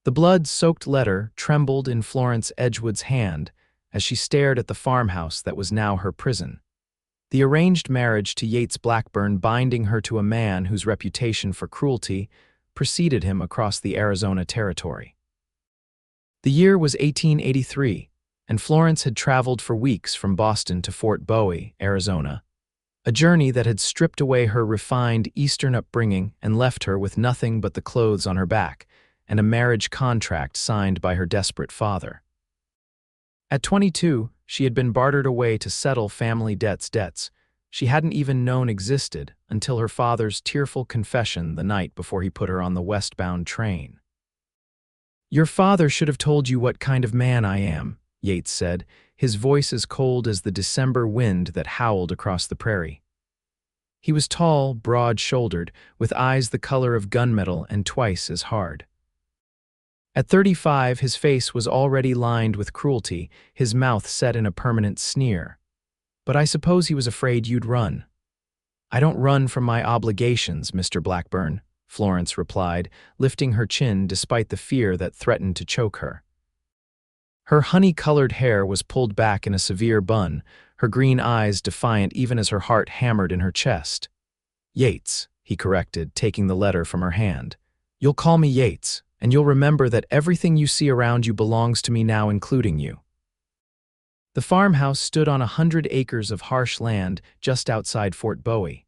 The blood-soaked letter trembled in Florence Edgewood's hand as she stared at the farmhouse that was now her prison. The arranged marriage to Yates Blackburn, binding her to a man whose reputation for cruelty preceded him across the Arizona territory. The year was 1883, and Florence had traveled for weeks from Boston to Fort Bowie, Arizona, a journey that had stripped away her refined Eastern upbringing and left her with nothing but the clothes on her back and a marriage contract signed by her desperate father. At 22, she had been bartered away to settle family debts she hadn't even known existed until her father's tearful confession the night before he put her on the westbound train. "Your father should have told you what kind of man I am," Yates said, his voice as cold as the December wind that howled across the prairie. He was tall, broad-shouldered, with eyes the color of gunmetal and twice as hard. At 35, his face was already lined with cruelty, his mouth set in a permanent sneer. "But I suppose he was afraid you'd run." "I don't run from my obligations, Mr. Blackburn," Florence replied, lifting her chin despite the fear that threatened to choke her. Her honey-colored hair was pulled back in a severe bun, her green eyes defiant even as her heart hammered in her chest. "Yates," he corrected, taking the letter from her hand. "You'll call me Yates, and you'll remember that everything you see around you belongs to me now, including you." The farmhouse stood on 100 acres of harsh land just outside Fort Bowie.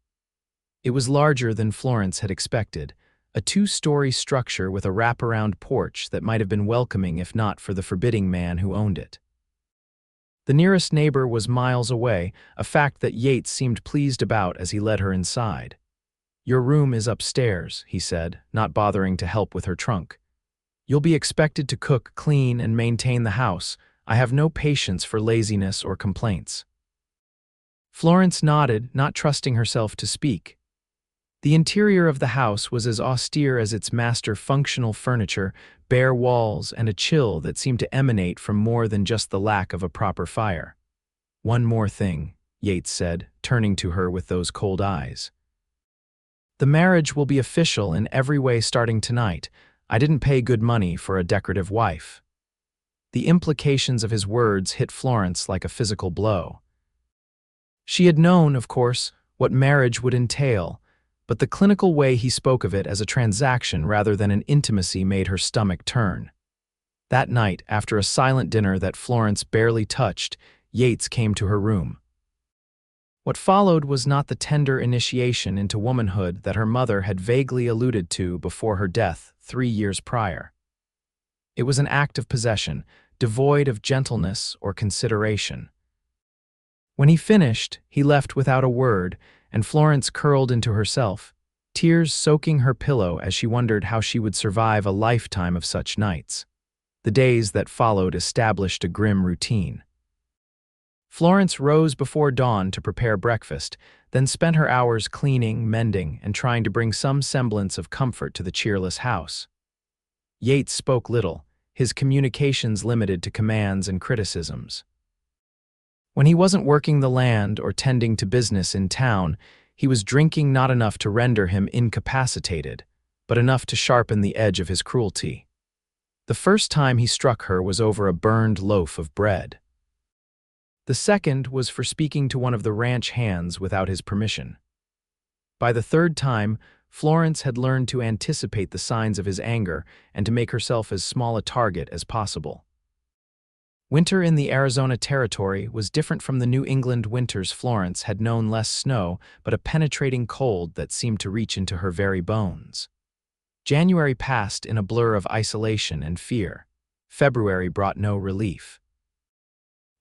It was larger than Florence had expected, a two-story structure with a wraparound porch that might have been welcoming if not for the forbidding man who owned it. The nearest neighbor was miles away, a fact that Yates seemed pleased about as he led her inside. "Your room is upstairs," he said, not bothering to help with her trunk. "You'll be expected to cook, clean, and maintain the house. I have no patience for laziness or complaints." Florence nodded, not trusting herself to speak. The interior of the house was as austere as its master, functional furniture, bare walls, and a chill that seemed to emanate from more than just the lack of a proper fire. "One more thing," Yates said, turning to her with those cold eyes. "The marriage will be official in every way starting tonight. I didn't pay good money for a decorative wife." The implications of his words hit Florence like a physical blow. She had known, of course, what marriage would entail, but the clinical way he spoke of it as a transaction rather than an intimacy made her stomach turn. That night, after a silent dinner that Florence barely touched, Yates came to her room. What followed was not the tender initiation into womanhood that her mother had vaguely alluded to before her death 3 years prior. It was an act of possession, devoid of gentleness or consideration. When he finished, he left without a word, and Florence curled into herself, tears soaking her pillow as she wondered how she would survive a lifetime of such nights. The days that followed established a grim routine. Florence rose before dawn to prepare breakfast, then spent her hours cleaning, mending, and trying to bring some semblance of comfort to the cheerless house. Yates spoke little, his communications limited to commands and criticisms. When he wasn't working the land or tending to business in town, he was drinking not enough to render him incapacitated, but enough to sharpen the edge of his cruelty. The first time he struck her was over a burned loaf of bread. The second was for speaking to one of the ranch hands without his permission. By the third time, Florence had learned to anticipate the signs of his anger and to make herself as small a target as possible. Winter in the Arizona territory was different from the New England winters Florence had known, less snow, but a penetrating cold that seemed to reach into her very bones. January passed in a blur of isolation and fear. February brought no relief.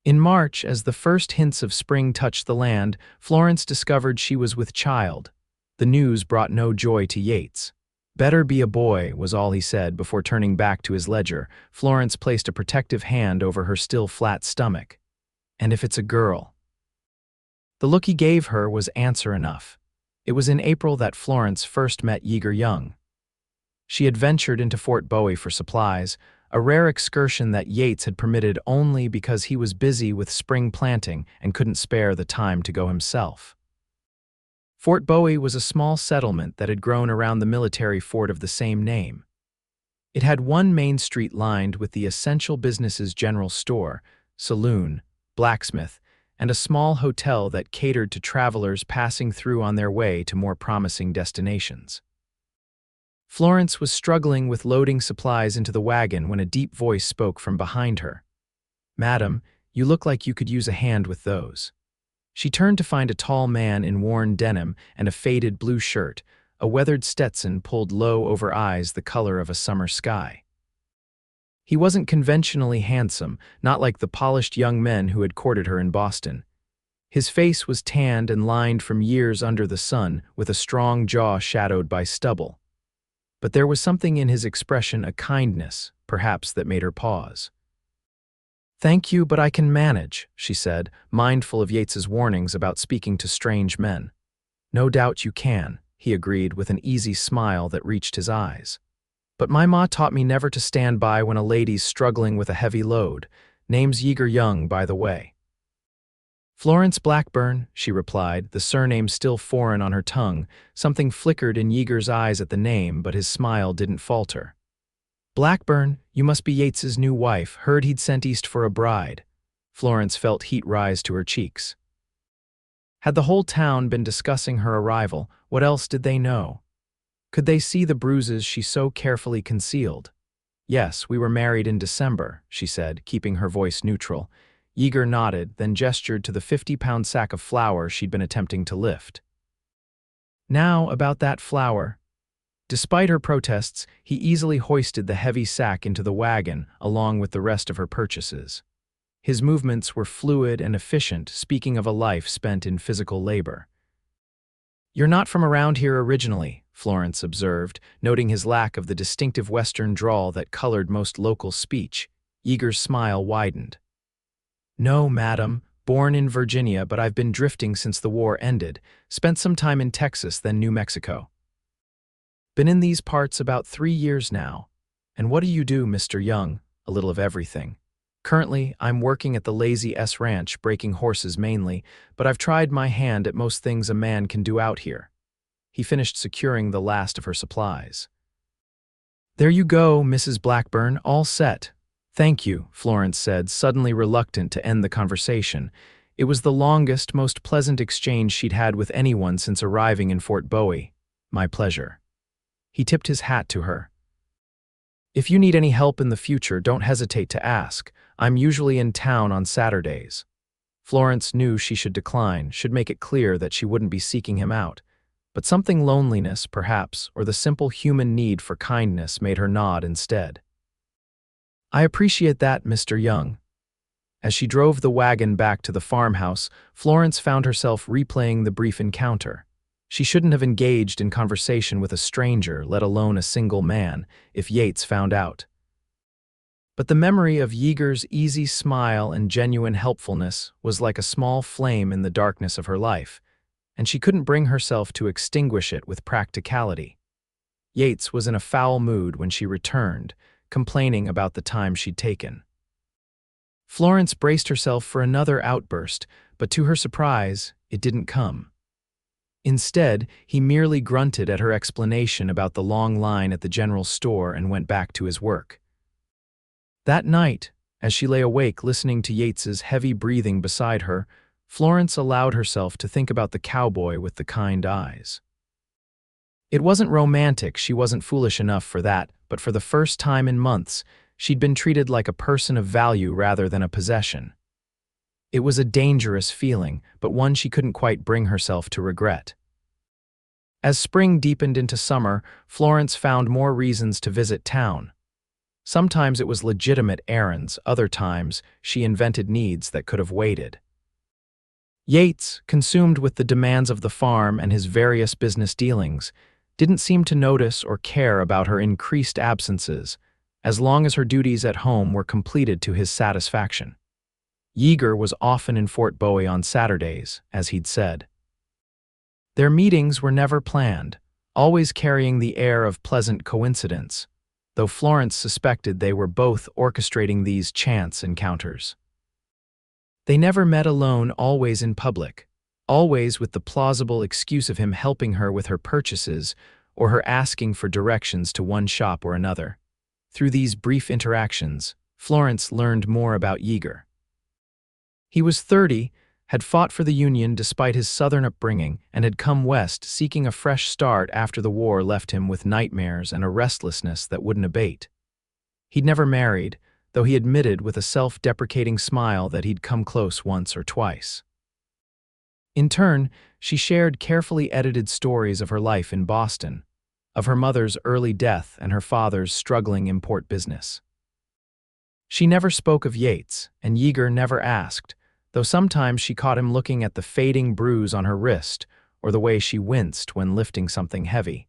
In March, as the first hints of spring touched the land, Florence discovered she was with child. The news brought no joy to Yates. "Better be a boy," was all he said before turning back to his ledger. Florence placed a protective hand over her still flat stomach. "And if it's a girl?" The look he gave her was answer enough. It was in April that Florence first met Yeager Young. She had ventured into Fort Bowie for supplies, a rare excursion that Yates had permitted only because he was busy with spring planting and couldn't spare the time to go himself. Fort Bowie was a small settlement that had grown around the military fort of the same name. It had one main street lined with the essential business's general store, saloon, blacksmith, and a small hotel that catered to travelers passing through on their way to more promising destinations. Florence was struggling with loading supplies into the wagon when a deep voice spoke from behind her. "Madam, you look like you could use a hand with those." She turned to find a tall man in worn denim and a faded blue shirt, a weathered Stetson pulled low over eyes the color of a summer sky. He wasn't conventionally handsome, not like the polished young men who had courted her in Boston. His face was tanned and lined from years under the sun, with a strong jaw shadowed by stubble. But there was something in his expression, a kindness, perhaps, that made her pause. "Thank you, but I can manage," she said, mindful of Yates's warnings about speaking to strange men. "No doubt you can," he agreed with an easy smile that reached his eyes. "But my ma taught me never to stand by when a lady's struggling with a heavy load. Name's Yeager Young, by the way." "Florence Blackburn," she replied, the surname still foreign on her tongue. Something flickered in Yeager's eyes at the name, but his smile didn't falter. "Blackburn, you must be Yates's new wife. Heard he'd sent east for a bride." Florence felt heat rise to her cheeks. Had the whole town been discussing her arrival? What else did they know? Could they see the bruises she so carefully concealed? "Yes, we were married in December," she said, keeping her voice neutral. Yeager nodded, then gestured to the 50-pound sack of flour she'd been attempting to lift. "Now, about that flour." Despite her protests, he easily hoisted the heavy sack into the wagon, along with the rest of her purchases. His movements were fluid and efficient, speaking of a life spent in physical labor. "You're not from around here originally," Florence observed, noting his lack of the distinctive Western drawl that colored most local speech. Yeager's smile widened. "No, madam. Born in Virginia, but I've been drifting since the war ended. Spent some time in Texas, then New Mexico. Been in these parts about 3 years now." "And what do you do, Mr. Young?" "A little of everything. Currently, I'm working at the Lazy S Ranch, breaking horses mainly, but I've tried my hand at most things a man can do out here." He finished securing the last of her supplies. "There you go, Mrs. Blackburn, all set." "Thank you," Florence said, suddenly reluctant to end the conversation. It was the longest, most pleasant exchange she'd had with anyone since arriving in Fort Bowie. "My pleasure." He tipped his hat to her. "If you need any help in the future, don't hesitate to ask. I'm usually in town on Saturdays." Florence knew she should decline, should make it clear that she wouldn't be seeking him out. But something loneliness, perhaps, or the simple human need for kindness made her nod instead. "I appreciate that, Mr. Young." As she drove the wagon back to the farmhouse, Florence found herself replaying the brief encounter. She shouldn't have engaged in conversation with a stranger, let alone a single man, if Yates found out. But the memory of Yeager's easy smile and genuine helpfulness was like a small flame in the darkness of her life, and she couldn't bring herself to extinguish it with practicality. Yates was in a foul mood when she returned, complaining about the time she'd taken. Florence braced herself for another outburst, but to her surprise, it didn't come. Instead, he merely grunted at her explanation about the long line at the general store and went back to his work. That night, as she lay awake listening to Yates's heavy breathing beside her, Florence allowed herself to think about the cowboy with the kind eyes. It wasn't romantic, she wasn't foolish enough for that, but for the first time in months, she'd been treated like a person of value rather than a possession. It was a dangerous feeling, but one she couldn't quite bring herself to regret. As spring deepened into summer, Florence found more reasons to visit town. Sometimes it was legitimate errands, other times she invented needs that could have waited. Yates, consumed with the demands of the farm and his various business dealings, didn't seem to notice or care about her increased absences, as long as her duties at home were completed to his satisfaction. Yeager was often in Fort Bowie on Saturdays, as he'd said. Their meetings were never planned, always carrying the air of pleasant coincidence, though Florence suspected they were both orchestrating these chance encounters. They never met alone, always in public, always with the plausible excuse of him helping her with her purchases or her asking for directions to one shop or another. Through these brief interactions, Florence learned more about Yeager. He was 30, had fought for the Union despite his Southern upbringing, and had come west seeking a fresh start after the war left him with nightmares and a restlessness that wouldn't abate. He'd never married, though he admitted with a self-deprecating smile that he'd come close once or twice. In turn, she shared carefully edited stories of her life in Boston, of her mother's early death and her father's struggling import business. She never spoke of Yates, and Yeager never asked, though sometimes she caught him looking at the fading bruise on her wrist or the way she winced when lifting something heavy.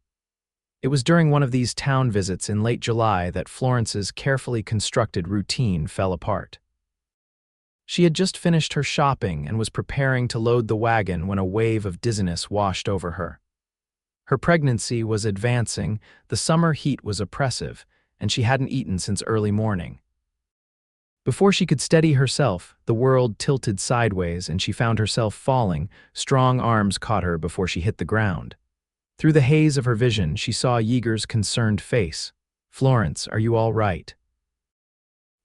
It was during one of these town visits in late July that Florence's carefully constructed routine fell apart. She had just finished her shopping and was preparing to load the wagon when a wave of dizziness washed over her. Her pregnancy was advancing, the summer heat was oppressive, and she hadn't eaten since early morning. Before she could steady herself, the world tilted sideways and she found herself falling. Strong arms caught her before she hit the ground. Through the haze of her vision, she saw Yeager's concerned face. "Florence, are you all right?"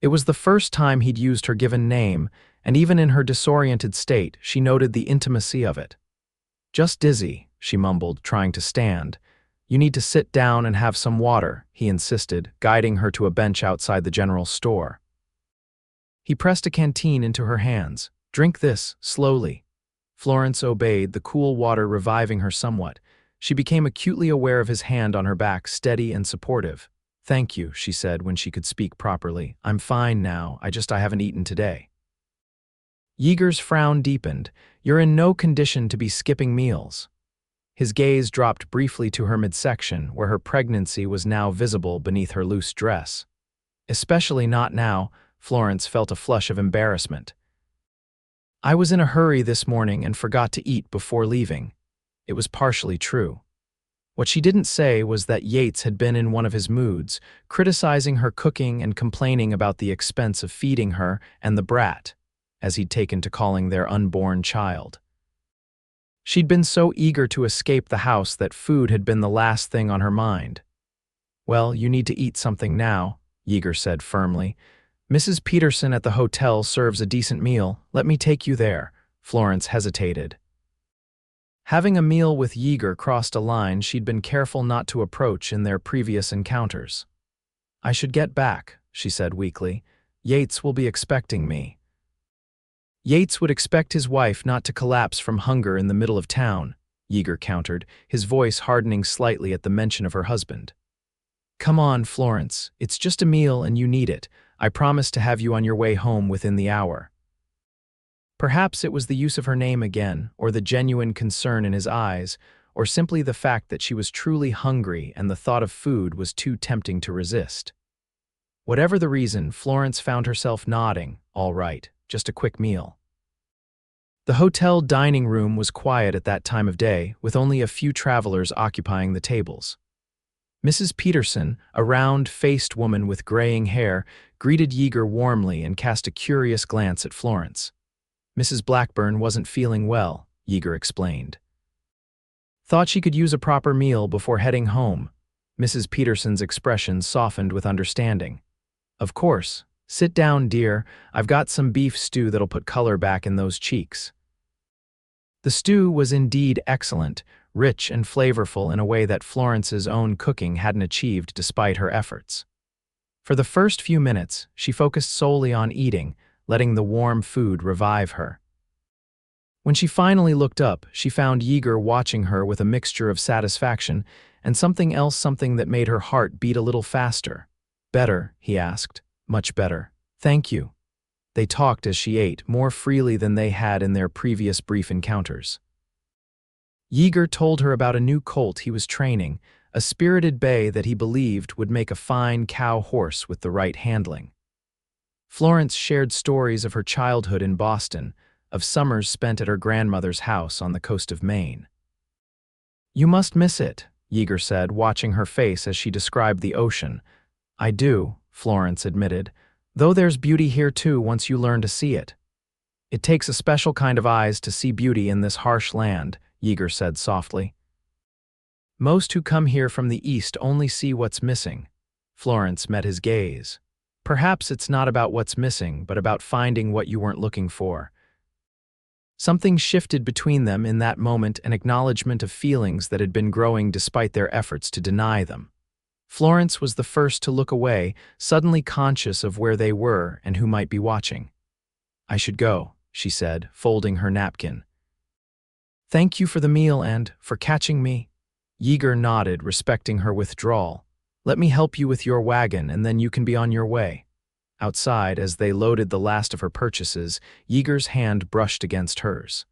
It was the first time he'd used her given name, and even in her disoriented state, she noted the intimacy of it. "Just dizzy," she mumbled, trying to stand. "You need to sit down and have some water," he insisted, guiding her to a bench outside the general store. He pressed a canteen into her hands. "Drink this, slowly." Florence obeyed, the cool water reviving her somewhat. She became acutely aware of his hand on her back, steady and supportive. "Thank you," she said when she could speak properly. "I'm fine now, I haven't eaten today." Yeager's frown deepened. "You're in no condition to be skipping meals." His gaze dropped briefly to her midsection, where her pregnancy was now visible beneath her loose dress. "Especially not now," Florence felt a flush of embarrassment. "I was in a hurry this morning and forgot to eat before leaving." It was partially true. What she didn't say was that Yates had been in one of his moods, criticizing her cooking and complaining about the expense of feeding her and the brat, as he'd taken to calling their unborn child. She'd been so eager to escape the house that food had been the last thing on her mind. "Well, you need to eat something now," Yeager said firmly. "Mrs. Peterson at the hotel serves a decent meal. Let me take you there." Florence hesitated. Having a meal with Yeager crossed a line she'd been careful not to approach in their previous encounters. "I should get back," she said weakly. "Yates will be expecting me." Yates would expect his wife not to collapse from hunger in the middle of town, Yeager countered, his voice hardening slightly at the mention of her husband. "Come on, Florence, it's just a meal and you need it. I promise to have you on your way home within the hour." Perhaps it was the use of her name again, or the genuine concern in his eyes, or simply the fact that she was truly hungry and the thought of food was too tempting to resist. Whatever the reason, Florence found herself nodding. "All right, just a quick meal." The hotel dining room was quiet at that time of day, with only a few travelers occupying the tables. Mrs. Peterson, a round-faced woman with graying hair, greeted Yeager warmly and cast a curious glance at Florence. "Mrs. Blackburn wasn't feeling well," Yeager explained. "Thought she could use a proper meal before heading home." Mrs. Peterson's expression softened with understanding. "Of course. Sit down, dear. I've got some beef stew that'll put color back in those cheeks." The stew was indeed excellent, rich and flavorful in a way that Florence's own cooking hadn't achieved despite her efforts. For the first few minutes, she focused solely on eating, letting the warm food revive her. When she finally looked up, she found Yeager watching her with a mixture of satisfaction and something else, something that made her heart beat a little faster. "Better?" he asked. "Much better. Thank you." They talked as she ate, more freely than they had in their previous brief encounters. Yeager told her about a new colt he was training, a spirited bay that he believed would make a fine cow horse with the right handling. Florence shared stories of her childhood in Boston, of summers spent at her grandmother's house on the coast of Maine. "You must miss it," Yeager said, watching her face as she described the ocean. "I do," Florence admitted, "though there's beauty here too once you learn to see it." "It takes a special kind of eyes to see beauty in this harsh land," Yeager said softly. "Most who come here from the east only see what's missing." Florence met his gaze. Perhaps it's not about what's missing, but about finding what you weren't looking for. Something shifted between them in that moment, an acknowledgement of feelings that had been growing despite their efforts to deny them. Florence was the first to look away, suddenly conscious of where they were and who might be watching. "I should go," she said, folding her napkin. "Thank you for the meal and for catching me." Yeager nodded, respecting her withdrawal. "Let me help you with your wagon, and then you can be on your way." Outside, as they loaded the last of her purchases, Yeager's hand brushed against hers.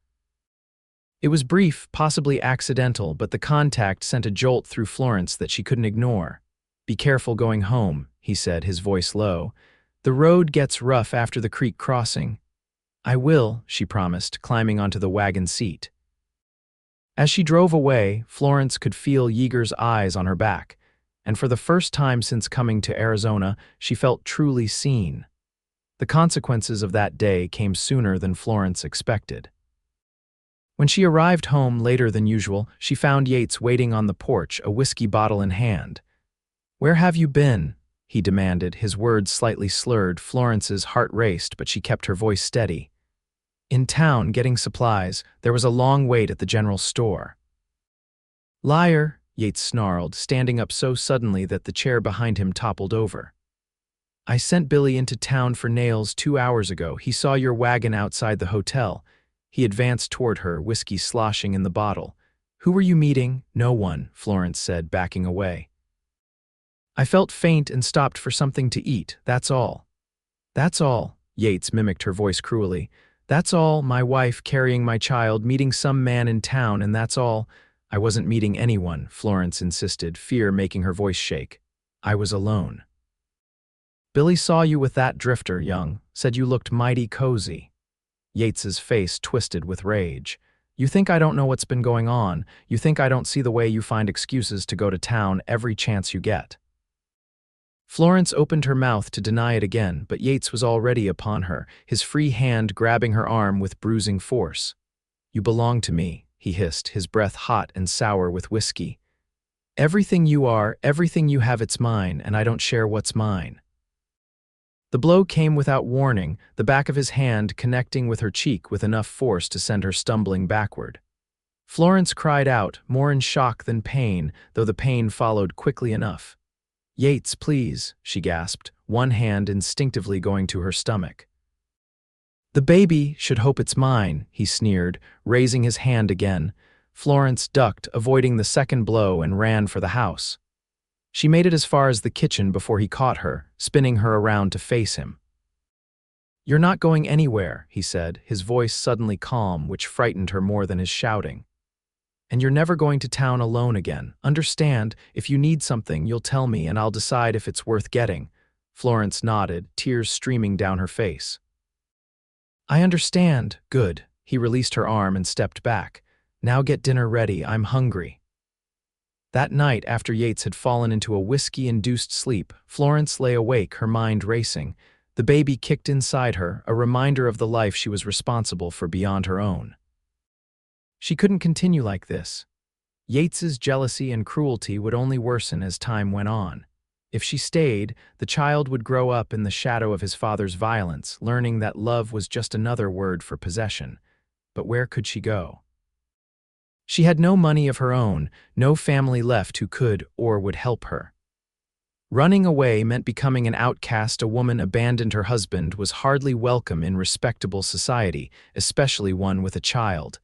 It was brief, possibly accidental, but the contact sent a jolt through Florence that she couldn't ignore. "Be careful going home," he said, his voice low. "The road gets rough after the creek crossing." "I will," she promised, climbing onto the wagon seat. As she drove away, Florence could feel Yeager's eyes on her back, and for the first time since coming to Arizona, she felt truly seen. The consequences of that day came sooner than Florence expected. When she arrived home later than usual, she found Yates waiting on the porch, a whiskey bottle in hand. "Where have you been?" he demanded, his words slightly slurred. Florence's heart raced, but she kept her voice steady. "In town, getting supplies. There was a long wait at the general store." "Liar," Yates snarled, standing up so suddenly that the chair behind him toppled over. "I sent Billy into town for nails 2 hours ago. He saw your wagon outside the hotel." He advanced toward her, whiskey sloshing in the bottle. "Who were you meeting?" "No one," Florence said, backing away. "I felt faint and stopped for something to eat, that's all." "That's all," Yates mimicked her voice cruelly. "That's all, my wife carrying my child, meeting some man in town, and that's all." "I wasn't meeting anyone," Florence insisted, fear making her voice shake. "I was alone." "Billy saw you with that drifter, Young. Said you looked mighty cozy." Yates's face twisted with rage. "You think I don't know what's been going on? You think I don't see the way you find excuses to go to town every chance you get?" Florence opened her mouth to deny it again, but Yates was already upon her, his free hand grabbing her arm with bruising force. "You belong to me," he hissed, his breath hot and sour with whiskey. "Everything you are, everything you have, it's mine, and I don't share what's mine." The blow came without warning, the back of his hand connecting with her cheek with enough force to send her stumbling backward. Florence cried out, more in shock than pain, though the pain followed quickly enough. "Yates, please," she gasped, one hand instinctively going to her stomach. "The baby should hope it's mine," he sneered, raising his hand again. Florence ducked, avoiding the second blow, and ran for the house. She made it as far as the kitchen before he caught her, spinning her around to face him. "You're not going anywhere," he said, his voice suddenly calm, which frightened her more than his shouting. "And you're never going to town alone again. Understand, if you need something, you'll tell me and I'll decide if it's worth getting." Florence nodded, tears streaming down her face. "I understand. Good." He released her arm and stepped back. "Now get dinner ready. I'm hungry." That night, after Yates had fallen into a whiskey-induced sleep, Florence lay awake, her mind racing. The baby kicked inside her, a reminder of the life she was responsible for beyond her own. She couldn't continue like this. Yates's jealousy and cruelty would only worsen as time went on. If she stayed, the child would grow up in the shadow of his father's violence, learning that love was just another word for possession. But where could she go? She had no money of her own, no family left who could or would help her. Running away meant becoming an outcast. A woman abandoned her husband was hardly welcome in respectable society, especially one with a child.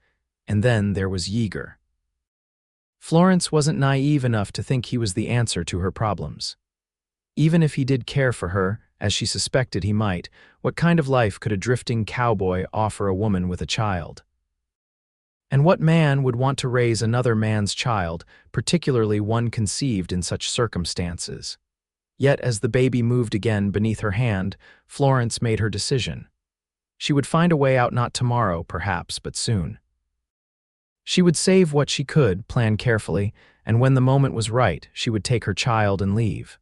And then there was Yeager. Florence wasn't naive enough to think he was the answer to her problems. Even if he did care for her, as she suspected he might, what kind of life could a drifting cowboy offer a woman with a child? And what man would want to raise another man's child, particularly one conceived in such circumstances? Yet as the baby moved again beneath her hand, Florence made her decision. She would find a way out, not tomorrow, perhaps, but soon. She would save what she could, plan carefully, and when the moment was right, she would take her child and leave.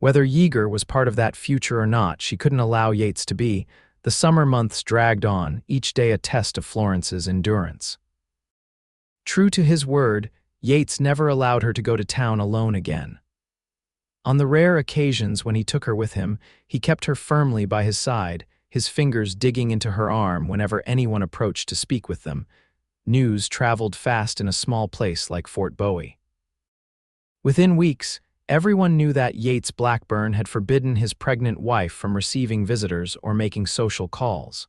Whether Yeager was part of that future or not, she couldn't allow Yates to be. The summer months dragged on, each day a test of Florence's endurance. True to his word, Yates never allowed her to go to town alone again. On the rare occasions when he took her with him, he kept her firmly by his side, his fingers digging into her arm whenever anyone approached to speak with them. News traveled fast in a small place like Fort Bowie. Within weeks, everyone knew that Yates Blackburn had forbidden his pregnant wife from receiving visitors or making social calls.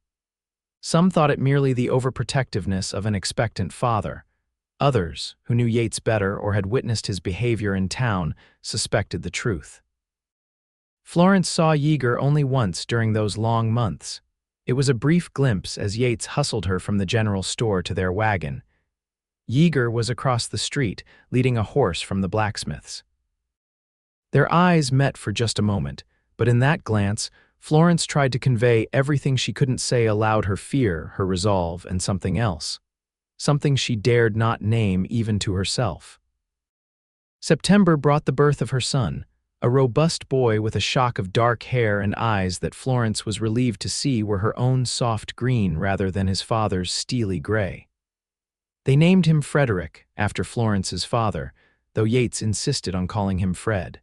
Some thought it merely the overprotectiveness of an expectant father. Others, who knew Yates better or had witnessed his behavior in town, suspected the truth. Florence saw Yeager only once during those long months. It was a brief glimpse as Yates hustled her from the general store to their wagon. Yeager was across the street, leading a horse from the blacksmith's. Their eyes met for just a moment, but in that glance, Florence tried to convey everything she couldn't say aloud: her fear, her resolve, and something else. Something she dared not name even to herself. September brought the birth of her son, a robust boy with a shock of dark hair and eyes that Florence was relieved to see were her own soft green rather than his father's steely gray. They named him Frederick, after Florence's father, though Yates insisted on calling him Fred.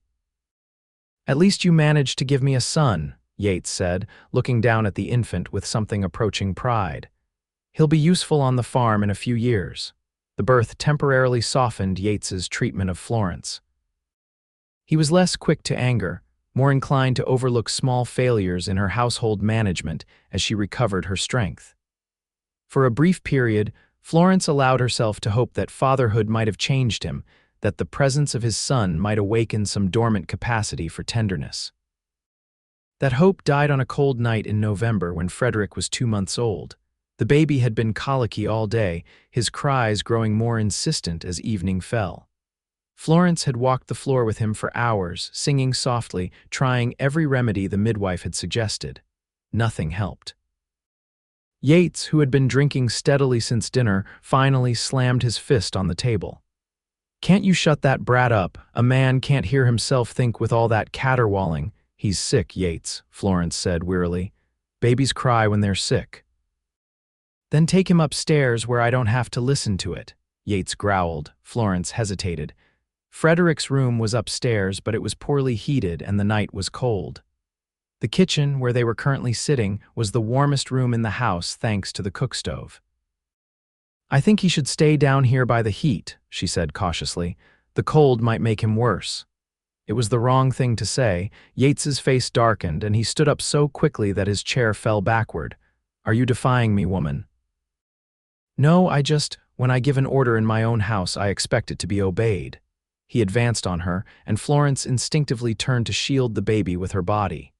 "At least you managed to give me a son," Yates said, looking down at the infant with something approaching pride. "He'll be useful on the farm in a few years." The birth temporarily softened Yates's treatment of Florence. He was less quick to anger, more inclined to overlook small failures in her household management as she recovered her strength. For a brief period, Florence allowed herself to hope that fatherhood might have changed him, that the presence of his son might awaken some dormant capacity for tenderness. That hope died on a cold night in November when Frederick was 2 months old. The baby had been colicky all day, his cries growing more insistent as evening fell. Florence had walked the floor with him for hours, singing softly, trying every remedy the midwife had suggested. Nothing helped. Yates, who had been drinking steadily since dinner, finally slammed his fist on the table. "Can't you shut that brat up? A man can't hear himself think with all that caterwauling." "He's sick, Yates," Florence said wearily. "Babies cry when they're sick." "Then take him upstairs where I don't have to listen to it," Yates growled. Florence hesitated. Frederick's room was upstairs, but it was poorly heated and the night was cold. The kitchen, where they were currently sitting, was the warmest room in the house thanks to the cookstove. "I think he should stay down here by the heat," she said cautiously. "The cold might make him worse." It was the wrong thing to say. Yates's face darkened and he stood up so quickly that his chair fell backward. "Are you defying me, woman?" "No, when I give an order in my own house, I expect it to be obeyed." He advanced on her, and Florence instinctively turned to shield the baby with her body.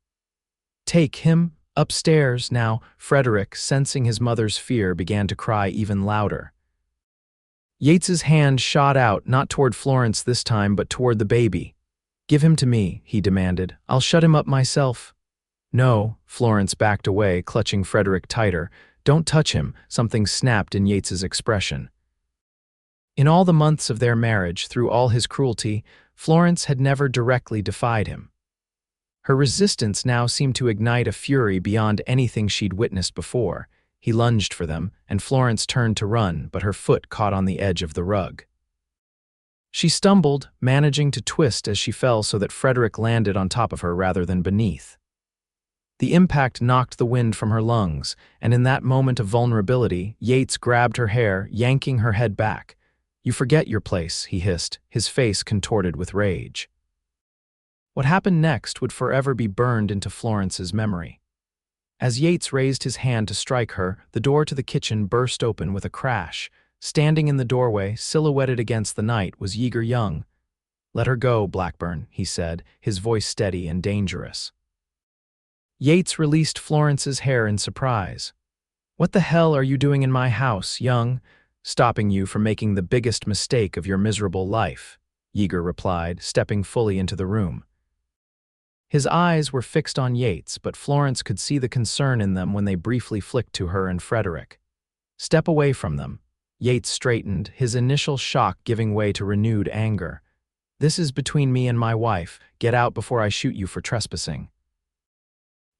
"Take him upstairs now." Frederick, sensing his mother's fear, began to cry even louder. Yates's hand shot out, not toward Florence this time, but toward the baby. "Give him to me," he demanded. "I'll shut him up myself." "No," Florence backed away, clutching Frederick tighter. "Don't touch him." Something snapped in Yates's expression. In all the months of their marriage, through all his cruelty, Florence had never directly defied him. Her resistance now seemed to ignite a fury beyond anything she'd witnessed before. He lunged for them, and Florence turned to run, but her foot caught on the edge of the rug. She stumbled, managing to twist as she fell so that Frederick landed on top of her rather than beneath. The impact knocked the wind from her lungs, and in that moment of vulnerability, Yates grabbed her hair, yanking her head back. "You forget your place," he hissed, his face contorted with rage. What happened next would forever be burned into Florence's memory. As Yates raised his hand to strike her, the door to the kitchen burst open with a crash. Standing in the doorway, silhouetted against the night, was Yeager Young. "Let her go, Blackburn," he said, his voice steady and dangerous. Yates released Florence's hair in surprise. "What the hell are you doing in my house, Young?" "Stopping you from making the biggest mistake of your miserable life," Yeager replied, stepping fully into the room. His eyes were fixed on Yates, but Florence could see the concern in them when they briefly flicked to her and Frederick. "Step away from them." Yates straightened, his initial shock giving way to renewed anger. "This is between me and my wife. Get out before I shoot you for trespassing."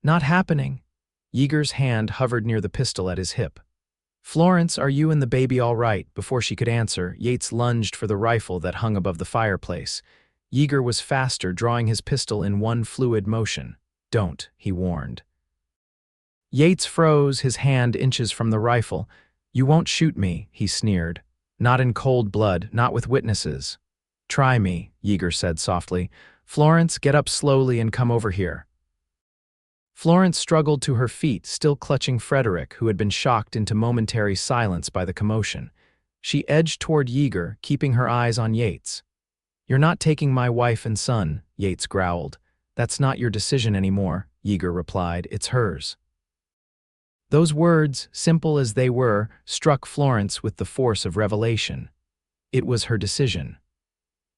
"Not happening." Yeager's hand hovered near the pistol at his hip. "Florence, are you and the baby all right?" Before she could answer, Yates lunged for the rifle that hung above the fireplace. Yeager was faster, drawing his pistol in one fluid motion. "Don't," he warned. Yates froze, his hand inches from the rifle. "You won't shoot me," he sneered. "Not in cold blood, not with witnesses." "Try me," Yeager said softly. "Florence, get up slowly and come over here." Florence struggled to her feet, still clutching Frederick, who had been shocked into momentary silence by the commotion. She edged toward Yeager, keeping her eyes on Yates. "You're not taking my wife and son," Yates growled. "That's not your decision anymore," Yeager replied. "It's hers." Those words, simple as they were, struck Florence with the force of revelation. It was her decision.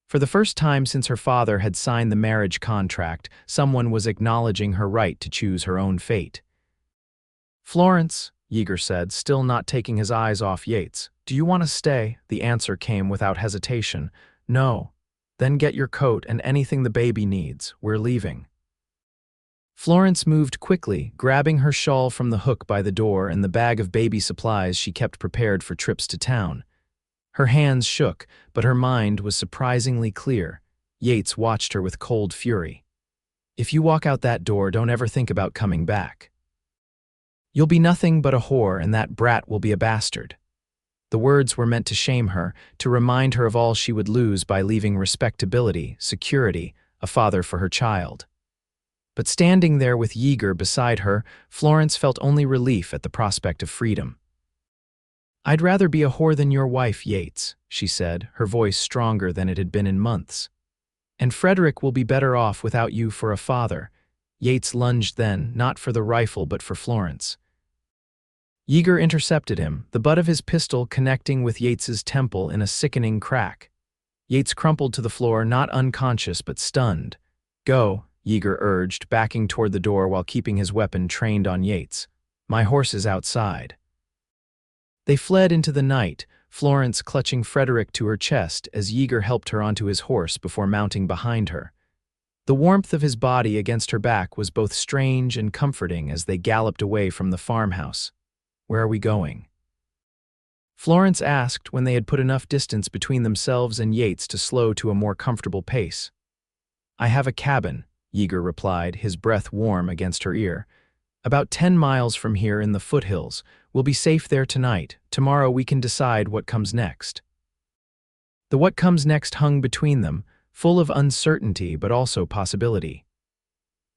For the first time since her father had signed the marriage contract, someone was acknowledging her right to choose her own fate. "Florence," Yeager said, still not taking his eyes off Yates, "do you want to stay?" The answer came without hesitation. "No." "Then get your coat and anything the baby needs. We're leaving." Florence moved quickly, grabbing her shawl from the hook by the door and the bag of baby supplies she kept prepared for trips to town. Her hands shook, but her mind was surprisingly clear. Yates watched her with cold fury. "If you walk out that door, don't ever think about coming back. You'll be nothing but a whore, and that brat will be a bastard." The words were meant to shame her, to remind her of all she would lose by leaving respectability, security, a father for her child. But standing there with Yeager beside her, Florence felt only relief at the prospect of freedom. "I'd rather be a whore than your wife, Yates," she said, her voice stronger than it had been in months. "And Frederick will be better off without you for a father." Yates lunged then, not for the rifle but for Florence. Yeager intercepted him, the butt of his pistol connecting with Yates's temple in a sickening crack. Yates crumpled to the floor, not unconscious but stunned. "Go," Yeager urged, backing toward the door while keeping his weapon trained on Yates. "My horse is outside." They fled into the night, Florence clutching Frederick to her chest as Yeager helped her onto his horse before mounting behind her. The warmth of his body against her back was both strange and comforting as they galloped away from the farmhouse. "Where are we going?" Florence asked when they had put enough distance between themselves and Yates to slow to a more comfortable pace. "I have a cabin," Yeager replied, his breath warm against her ear. "About 10 miles from here in the foothills. We'll be safe there tonight. Tomorrow we can decide what comes next." The what comes next hung between them, full of uncertainty but also possibility.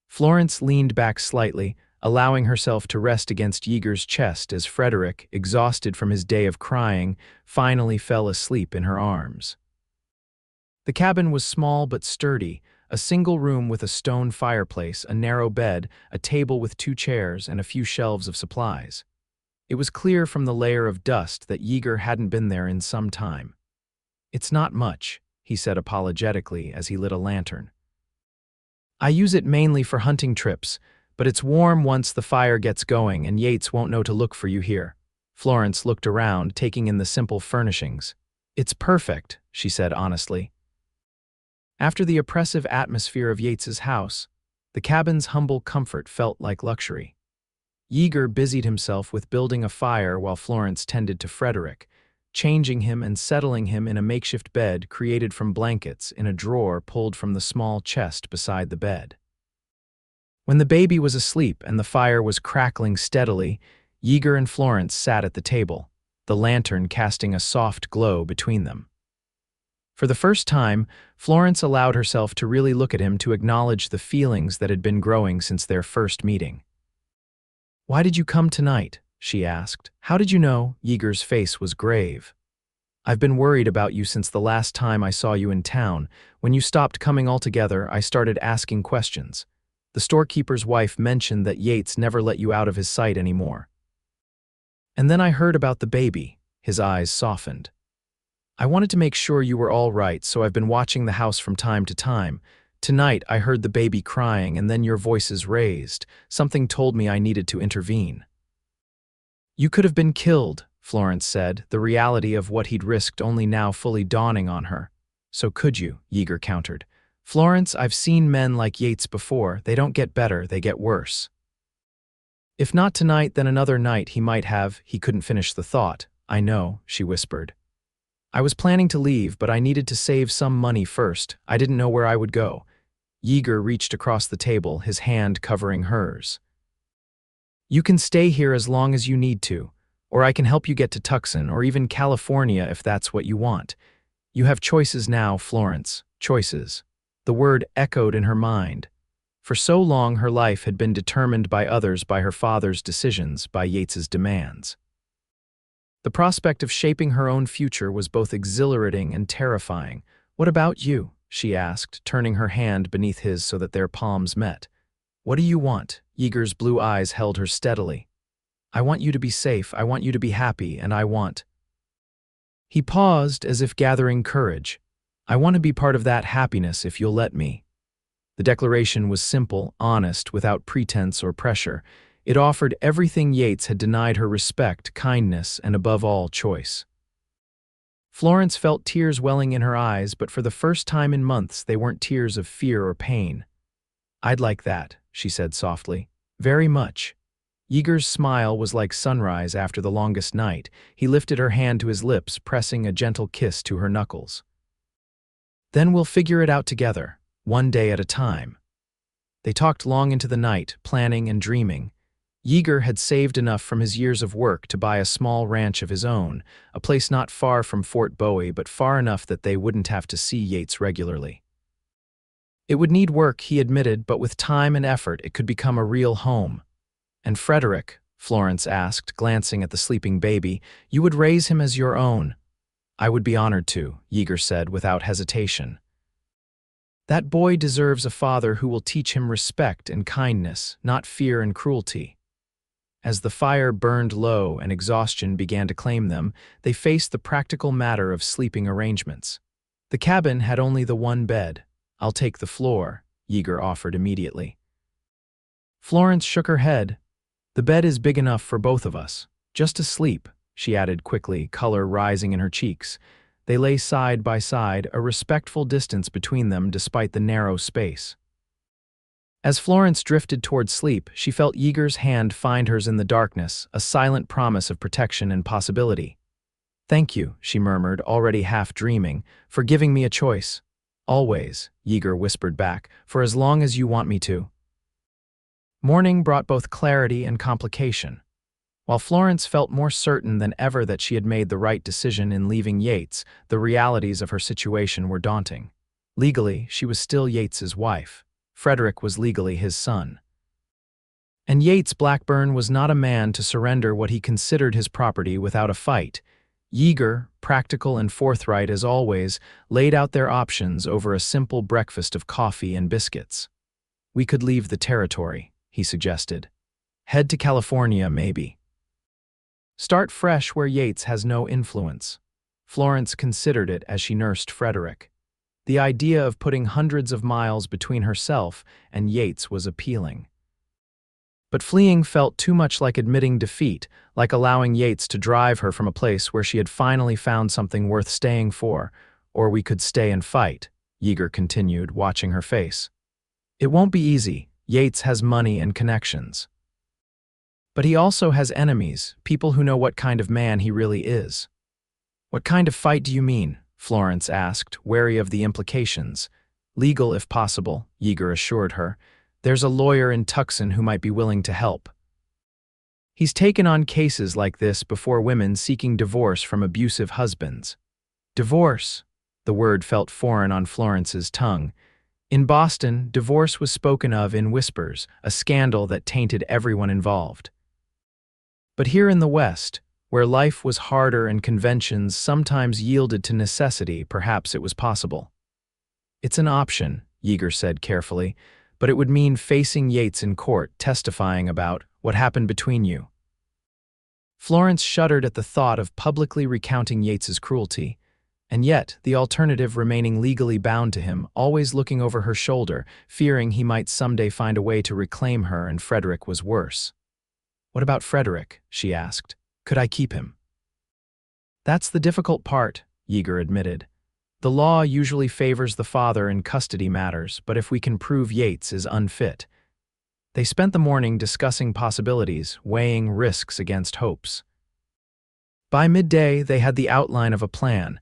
Florence leaned back slightly, allowing herself to rest against Yeager's chest as Frederick, exhausted from his day of crying, finally fell asleep in her arms. The cabin was small but sturdy, a single room with a stone fireplace, a narrow bed, a table with 2 chairs, and a few shelves of supplies. It was clear from the layer of dust that Yeager hadn't been there in some time. "It's not much," he said apologetically as he lit a lantern. "I use it mainly for hunting trips, but it's warm once the fire gets going and Yates won't know to look for you here." Florence looked around, taking in the simple furnishings. "It's perfect," she said honestly. After the oppressive atmosphere of Yates's house, the cabin's humble comfort felt like luxury. Yeager busied himself with building a fire while Florence tended to Frederick, changing him and settling him in a makeshift bed created from blankets in a drawer pulled from the small chest beside the bed. When the baby was asleep and the fire was crackling steadily, Yeager and Florence sat at the table, the lantern casting a soft glow between them. For the first time, Florence allowed herself to really look at him, to acknowledge the feelings that had been growing since their first meeting. "Why did you come tonight?" she asked. "How did you know?" Yeager's face was grave. "I've been worried about you since the last time I saw you in town. When you stopped coming altogether, I started asking questions. The storekeeper's wife mentioned that Yates never let you out of his sight anymore. And then I heard about the baby." His eyes softened. "I wanted to make sure you were all right, so I've been watching the house from time to time. Tonight I heard the baby crying and then your voices raised. Something told me I needed to intervene." "You could have been killed," Florence said, the reality of what he'd risked only now fully dawning on her. "So could you," Yeager countered. "Florence, I've seen men like Yates before. They don't get better, they get worse." "If not tonight, then another night he might have." He couldn't finish the thought. "I know," she whispered. I was planning to leave, but I needed to save some money first. I didn't know where I would go. Yeager reached across the table, his hand covering hers. You can stay here as long as you need to, or I can help you get to Tucson or even California if that's what you want. You have choices now, Florence, choices. The word echoed in her mind. For so long her life had been determined by others, by her father's decisions, by Yates's demands. The prospect of shaping her own future was both exhilarating and terrifying. What about you? She asked, turning her hand beneath his so that their palms met. What do you want? Yeager's blue eyes held her steadily. I want you to be safe, I want you to be happy, and I want... He paused as if gathering courage. I want to be part of that happiness if you'll let me. The declaration was simple, honest, without pretense or pressure. It offered everything Yates had denied her: respect, kindness, and above all, choice. Florence felt tears welling in her eyes, but for the first time in months they weren't tears of fear or pain. I'd like that, she said softly. Very much. Yeager's smile was like sunrise after the longest night. He lifted her hand to his lips, pressing a gentle kiss to her knuckles. Then we'll figure it out together, one day at a time. They talked long into the night, planning and dreaming. Yeager had saved enough from his years of work to buy a small ranch of his own, a place not far from Fort Bowie, but far enough that they wouldn't have to see Yates regularly. It would need work, he admitted, but with time and effort it could become a real home. And Frederick, Florence asked, glancing at the sleeping baby, you would raise him as your own. I would be honored to, Yeager said without hesitation. That boy deserves a father who will teach him respect and kindness, not fear and cruelty. As the fire burned low and exhaustion began to claim them, they faced the practical matter of sleeping arrangements. The cabin had only the one bed. I'll take the floor, Yeager offered immediately. Florence shook her head. The bed is big enough for both of us. Just to sleep, she added quickly, color rising in her cheeks. They lay side by side, a respectful distance between them despite the narrow space. As Florence drifted toward sleep, she felt Yeager's hand find hers in the darkness, a silent promise of protection and possibility. Thank you, she murmured, already half dreaming, for giving me a choice. Always, Yeager whispered back, for as long as you want me to. Morning brought both clarity and complication. While Florence felt more certain than ever that she had made the right decision in leaving Yates, the realities of her situation were daunting. Legally, she was still Yates's wife. Frederick was legally his son. And Yates Blackburn was not a man to surrender what he considered his property without a fight. Yeager, practical and forthright as always, laid out their options over a simple breakfast of coffee and biscuits. We could leave the territory, he suggested. Head to California, maybe. Start fresh where Yates has no influence. Florence considered it as she nursed Frederick. The idea of putting hundreds of miles between herself and Yates was appealing. But fleeing felt too much like admitting defeat, like allowing Yates to drive her from a place where she had finally found something worth staying for. Or we could stay and fight, Yeager continued, watching her face. It won't be easy. Yates has money and connections. But he also has enemies, people who know what kind of man he really is. What kind of fight do you mean? Florence asked, wary of the implications. Legal if possible, Yeager assured her. There's a lawyer in Tucson who might be willing to help. He's taken on cases like this before, women seeking divorce from abusive husbands. Divorce? The word felt foreign on Florence's tongue. In Boston, divorce was spoken of in whispers, a scandal that tainted everyone involved. But here in the West, where life was harder and conventions sometimes yielded to necessity, perhaps it was possible. It's an option, Yeager said carefully, but it would mean facing Yates in court, testifying about what happened between you. Florence shuddered at the thought of publicly recounting Yates's cruelty, and yet the alternative remaining legally bound to him, always looking over her shoulder, fearing he might someday find a way to reclaim her, and Frederick was worse. What about Frederick? She asked. Could I keep him? That's the difficult part, Yeager admitted. The law usually favors the father in custody matters, but if we can prove Yates is unfit. They spent the morning discussing possibilities, weighing risks against hopes. By midday, they had the outline of a plan.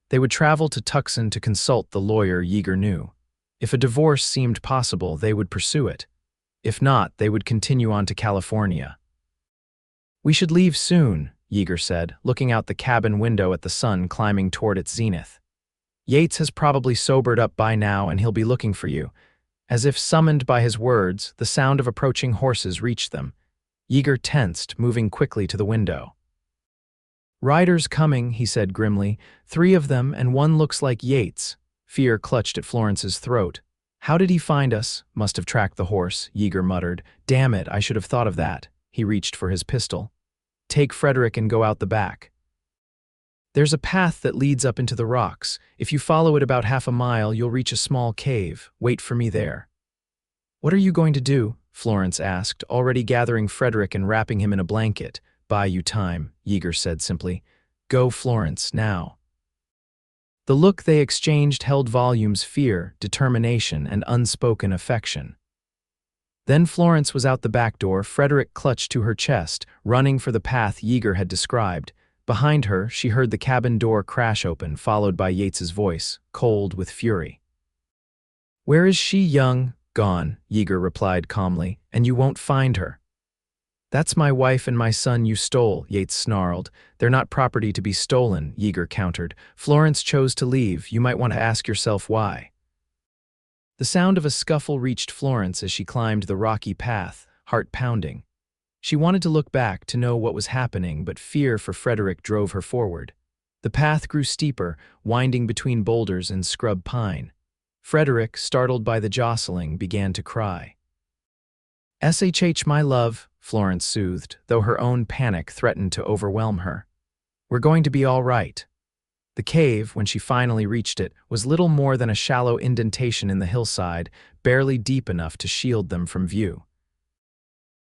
They would travel to Tucson to consult the lawyer Yeager knew. If a divorce seemed possible, they would pursue it. If not, they would continue on to California. "We should leave soon," Yeager said, looking out the cabin window at the sun climbing toward its zenith. "Yates has probably sobered up by now and he'll be looking for you." As if summoned by his words, the sound of approaching horses reached them. Yeager tensed, moving quickly to the window. "Riders coming," he said grimly. "3 of them, and one looks like Yates." Fear clutched at Florence's throat. "How did he find us?" "Must have tracked the horse," Yeager muttered. "Damn it, I should have thought of that." He reached for his pistol. "Take Frederick and go out the back. There's a path that leads up into the rocks. If you follow it about half a mile, you'll reach a small cave. Wait for me there." "What are you going to do?" Florence asked, already gathering Frederick and wrapping him in a blanket. "Buy you time," Yeager said simply. "Go, Florence, now." The look they exchanged held volumes: fear, determination, and unspoken affection. Then Florence was out the back door, Frederick clutched to her chest, running for the path Yeager had described. Behind her, she heard the cabin door crash open, followed by Yates's voice, cold with fury. "Where is she, Young?" "Gone," Yeager replied calmly, "and you won't find her." "That's my wife and my son you stole," Yates snarled. "They're not property to be stolen," Yeager countered. "Florence chose to leave. You might want to ask yourself why." The sound of a scuffle reached Florence as she climbed the rocky path, heart pounding. She wanted to look back to know what was happening, but fear for Frederick drove her forward. The path grew steeper, winding between boulders and scrub pine. Frederick, startled by the jostling, began to cry. "SHH, my love," Florence soothed, though her own panic threatened to overwhelm her. "We're going to be all right." The cave, when she finally reached it, was little more than a shallow indentation in the hillside, barely deep enough to shield them from view.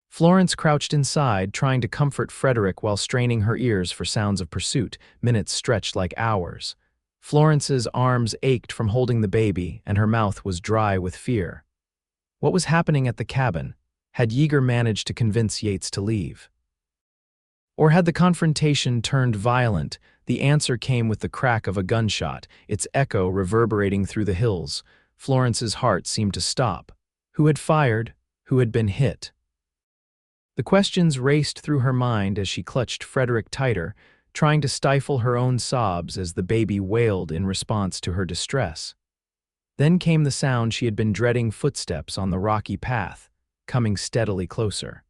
Florence crouched inside, trying to comfort Frederick while straining her ears for sounds of pursuit. Minutes stretched like hours. Florence's arms ached from holding the baby, and her mouth was dry with fear. What was happening at the cabin? Had Yeager managed to convince Yates to leave? Or had the confrontation turned violent? The answer came with the crack of a gunshot, its echo reverberating through the hills. Florence's heart seemed to stop. Who had fired? Who had been hit? The questions raced through her mind as she clutched Frederick tighter, trying to stifle her own sobs as the baby wailed in response to her distress. Then came the sound she had been dreading: footsteps on the rocky path, coming steadily closer.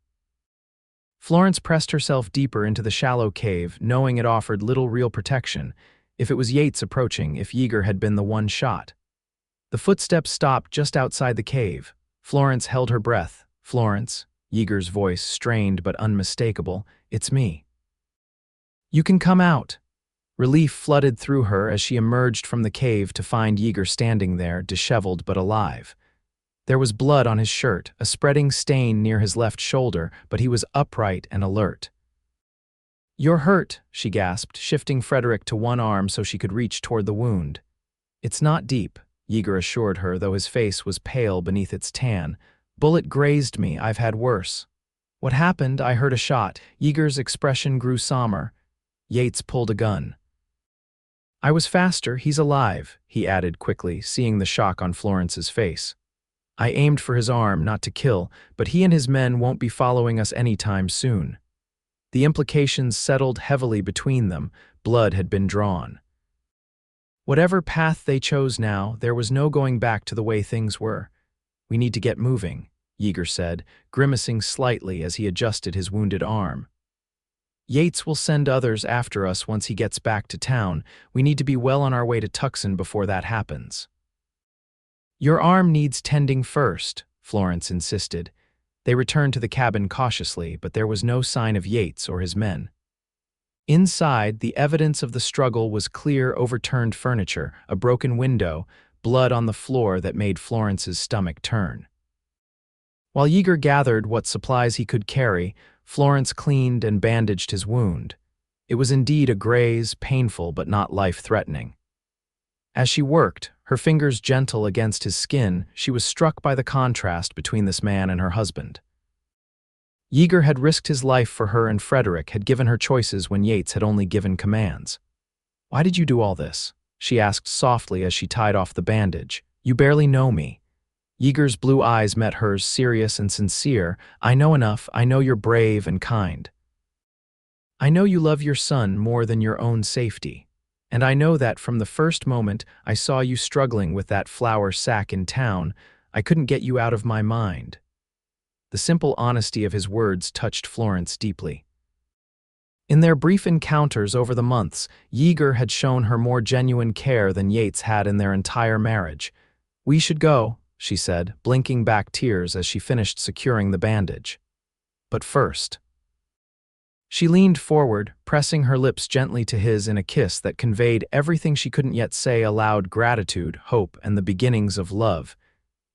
Florence pressed herself deeper into the shallow cave, knowing it offered little real protection. If it was Yates approaching, if Yeager had been the one shot. The footsteps stopped just outside the cave. Florence held her breath. "Florence," Yeager's voice strained but unmistakable, "it's me. You can come out." Relief flooded through her as she emerged from the cave to find Yeager standing there, disheveled but alive. There was blood on his shirt, a spreading stain near his left shoulder, but he was upright and alert. "You're hurt," she gasped, shifting Frederick to one arm so she could reach toward the wound. "It's not deep," Yeager assured her, though his face was pale beneath its tan. "Bullet grazed me. I've had worse." "What happened?" "I heard a shot." Yeager's expression grew somber. Yates pulled a gun. "I was faster. He's alive," he added quickly, seeing the shock on Florence's face. "I aimed for his arm, not to kill, but he and his men won't be following us anytime soon." The implications settled heavily between them. Blood had been drawn. Whatever path they chose now, there was no going back to the way things were. "We need to get moving," Yeager said, grimacing slightly as he adjusted his wounded arm. "Yates will send others after us once he gets back to town. We need to be well on our way to Tucson before that happens." "Your arm needs tending first," Florence insisted. They returned to the cabin cautiously, but there was no sign of Yates or his men. Inside, the evidence of the struggle was clear: overturned furniture, a broken window, blood on the floor that made Florence's stomach turn. While Yeager gathered what supplies he could carry, Florence cleaned and bandaged his wound. It was indeed a graze, painful but not life-threatening. As she worked, her fingers gentle against his skin, she was struck by the contrast between this man and her husband. Yeager had risked his life for her, and Frederick had given her choices when Yates had only given commands. "Why did you do all this?" she asked softly as she tied off the bandage. "You barely know me." Yeager's blue eyes met hers, serious and sincere. "I know enough. I know you're brave and kind. I know you love your son more than your own safety. And I know that from the first moment I saw you struggling with that flour sack in town, I couldn't get you out of my mind." The simple honesty of his words touched Florence deeply. In their brief encounters over the months, Yeager had shown her more genuine care than Yates had in their entire marriage. "We should go," she said, blinking back tears as she finished securing the bandage. "But first." She leaned forward, pressing her lips gently to his in a kiss that conveyed everything she couldn't yet say aloud: gratitude, hope, and the beginnings of love.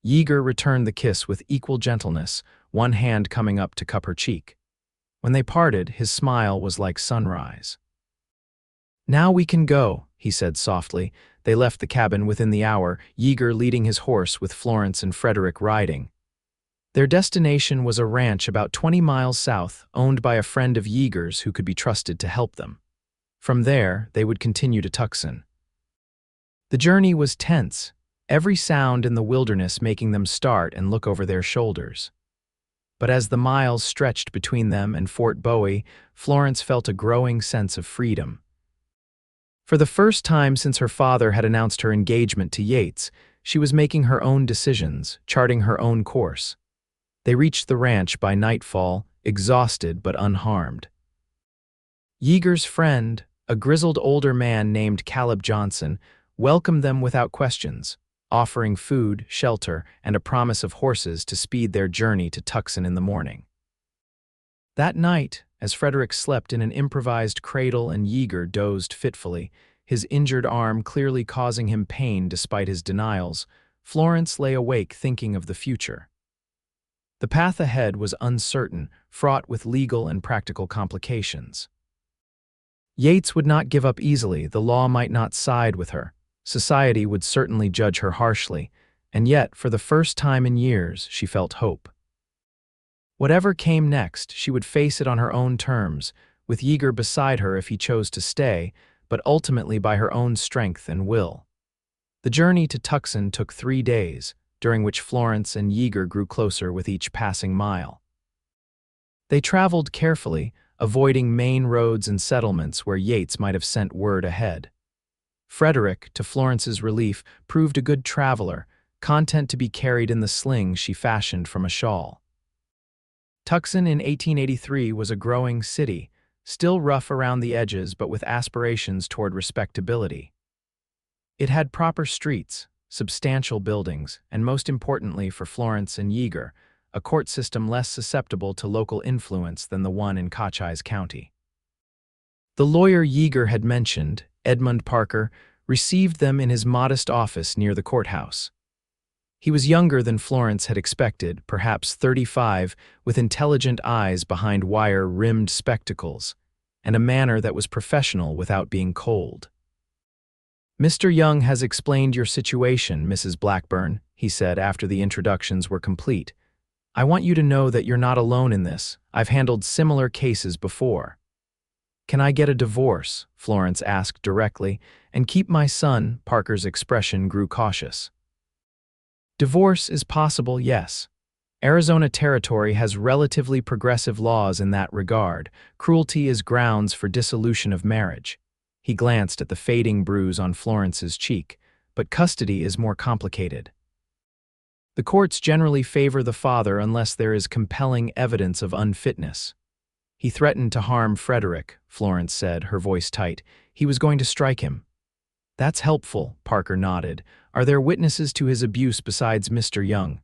Yeager returned the kiss with equal gentleness, one hand coming up to cup her cheek. When they parted, his smile was like sunrise. "Now we can go," he said softly. They left the cabin within the hour, Yeager leading his horse with Florence and Frederick riding. Their destination was a ranch about 20 miles south, owned by a friend of Yeager's who could be trusted to help them. From there, they would continue to Tucson. The journey was tense, every sound in the wilderness making them start and look over their shoulders. But as the miles stretched between them and Fort Bowie, Florence felt a growing sense of freedom. For the first time since her father had announced her engagement to Yates, she was making her own decisions, charting her own course. They reached the ranch by nightfall, exhausted but unharmed. Yeager's friend, a grizzled older man named Caleb Johnson, welcomed them without questions, offering food, shelter, and a promise of horses to speed their journey to Tucson in the morning. That night, as Frederick slept in an improvised cradle and Yeager dozed fitfully, his injured arm clearly causing him pain despite his denials, Florence lay awake thinking of the future. The path ahead was uncertain, fraught with legal and practical complications. Yates would not give up easily. The law might not side with her. Society would certainly judge her harshly, and yet, for the first time in years, she felt hope. Whatever came next, she would face it on her own terms, with Yeager beside her if he chose to stay, but ultimately by her own strength and will. The journey to Tucson took 3 days, during which Florence and Yeager grew closer with each passing mile. They traveled carefully, avoiding main roads and settlements where Yates might have sent word ahead. Frederick, to Florence's relief, proved a good traveler, content to be carried in the sling she fashioned from a shawl. Tucson in 1883 was a growing city, still rough around the edges but with aspirations toward respectability. It had proper streets, substantial buildings, and most importantly for Florence and Yeager, a court system less susceptible to local influence than the one in Cochise County. The lawyer Yeager had mentioned, Edmund Parker, received them in his modest office near the courthouse. He was younger than Florence had expected, perhaps 35, with intelligent eyes behind wire-rimmed spectacles, and a manner that was professional without being cold. "Mr. Young has explained your situation, Mrs. Blackburn," he said after the introductions were complete. "I want you to know that you're not alone in this. I've handled similar cases before." "Can I get a divorce?" Florence asked directly. "And keep my son?" Parker's expression grew cautious. "Divorce is possible, yes. Arizona Territory has relatively progressive laws in that regard. Cruelty is grounds for dissolution of marriage." He glanced at the fading bruise on Florence's cheek. "But custody is more complicated. The courts generally favor the father unless there is compelling evidence of unfitness." "He threatened to harm Frederick," Florence said, her voice tight. "He was going to strike him." "That's helpful," Parker nodded. "Are there witnesses to his abuse besides Mr. Young?"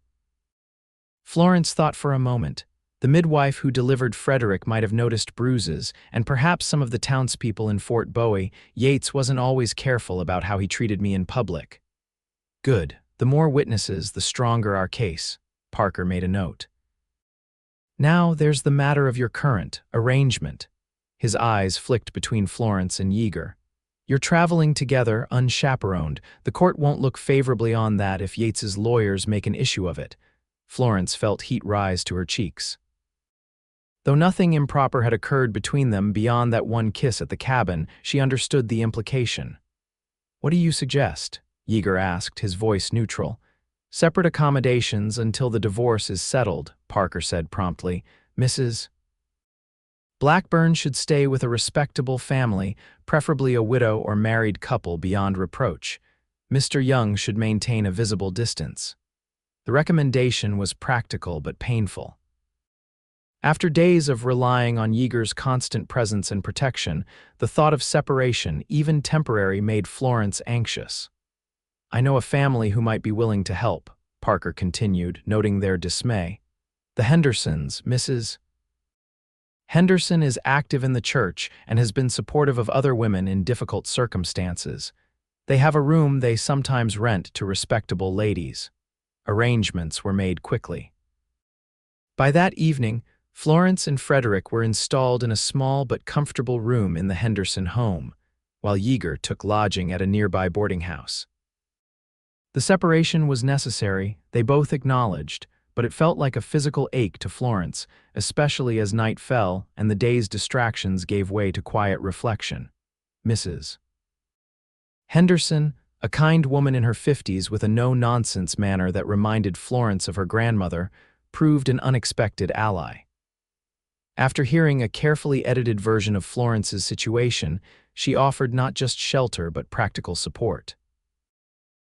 Florence thought for a moment. The midwife who delivered Frederick might have noticed bruises, and perhaps some of the townspeople in Fort Bowie. "Yates wasn't always careful about how he treated me in public." "Good. The more witnesses, the stronger our case," Parker made a note. "Now there's the matter of your current arrangement." His eyes flicked between Florence and Yeager. "You're traveling together, unchaperoned. The court won't look favorably on that if Yates's lawyers make an issue of it." Florence felt heat rise to her cheeks. Though nothing improper had occurred between them beyond that one kiss at the cabin, she understood the implication. What do you suggest? Yeager asked, his voice neutral. Separate accommodations until the divorce is settled, Parker said promptly. Mrs. Blackburn should stay with a respectable family, preferably a widow or married couple beyond reproach. Mr. Young should maintain a visible distance. The recommendation was practical but painful. After days of relying on Yeager's constant presence and protection, the thought of separation, even temporary, made Florence anxious. I know a family who might be willing to help, Parker continued, noting their dismay. The Hendersons, Mrs. Henderson is active in the church and has been supportive of other women in difficult circumstances. They have a room they sometimes rent to respectable ladies. Arrangements were made quickly. By that evening, Florence and Frederick were installed in a small but comfortable room in the Henderson home, while Yeager took lodging at a nearby boarding house. The separation was necessary, they both acknowledged, but it felt like a physical ache to Florence, especially as night fell and the day's distractions gave way to quiet reflection. Mrs. Henderson, a kind woman in her 50s with a no-nonsense manner that reminded Florence of her grandmother, proved an unexpected ally. After hearing a carefully edited version of Florence's situation, she offered not just shelter but practical support.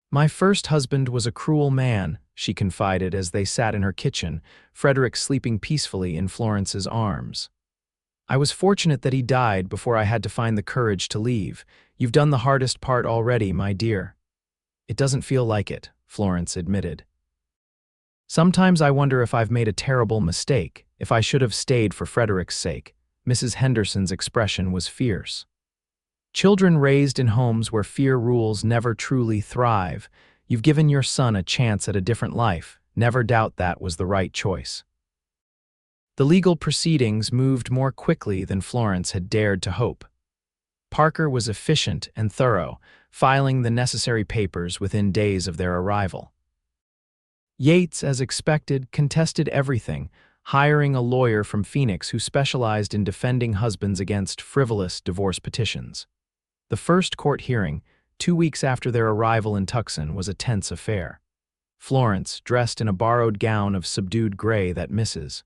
My first husband was a cruel man, she confided as they sat in her kitchen, Frederick sleeping peacefully in Florence's arms. I was fortunate that he died before I had to find the courage to leave. You've done the hardest part already, my dear. It doesn't feel like it, Florence admitted. Sometimes I wonder if I've made a terrible mistake, if I should have stayed for Frederick's sake. Mrs. Henderson's expression was fierce. Children raised in homes where fear rules never truly thrive. You've given your son a chance at a different life. Never doubt that was the right choice. The legal proceedings moved more quickly than Florence had dared to hope. Parker was efficient and thorough, filing the necessary papers within days of their arrival. Yates, as expected, contested everything, hiring a lawyer from Phoenix who specialized in defending husbands against frivolous divorce petitions. The first court hearing, 2 weeks after their arrival in Tucson, was a tense affair. Florence, dressed in a borrowed gown of subdued gray that Mrs.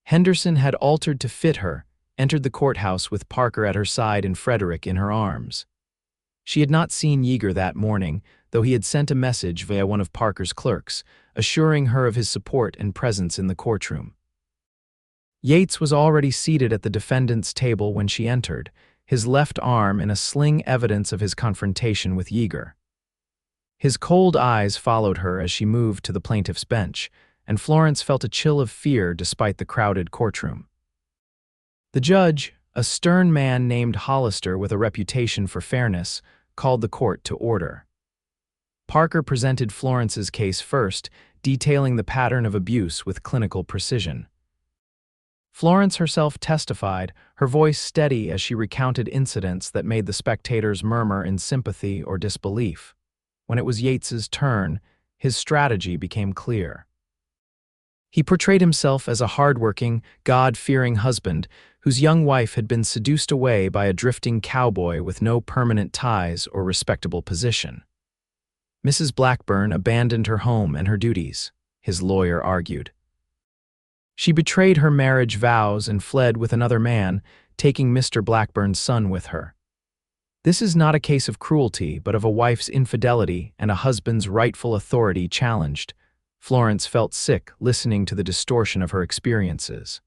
Henderson had altered to fit her, entered the courthouse with Parker at her side and Frederick in her arms. She had not seen Yeager that morning, though he had sent a message via one of Parker's clerks, assuring her of his support and presence in the courtroom. Yates was already seated at the defendant's table when she entered, his left arm in a sling, evidence of his confrontation with Yeager. His cold eyes followed her as she moved to the plaintiff's bench, and Florence felt a chill of fear despite the crowded courtroom. The judge, a stern man named Hollister with a reputation for fairness, called the court to order. Parker presented Florence's case first, detailing the pattern of abuse with clinical precision. Florence herself testified, her voice steady as she recounted incidents that made the spectators murmur in sympathy or disbelief. When it was Yates's turn, his strategy became clear. He portrayed himself as a hardworking, God-fearing husband whose young wife had been seduced away by a drifting cowboy with no permanent ties or respectable position. Mrs. Blackburn abandoned her home and her duties, his lawyer argued. She betrayed her marriage vows and fled with another man, taking Mr. Blackburn's son with her. This is not a case of cruelty, but of a wife's infidelity and a husband's rightful authority challenged. Florence felt sick listening to the distortion of her experiences.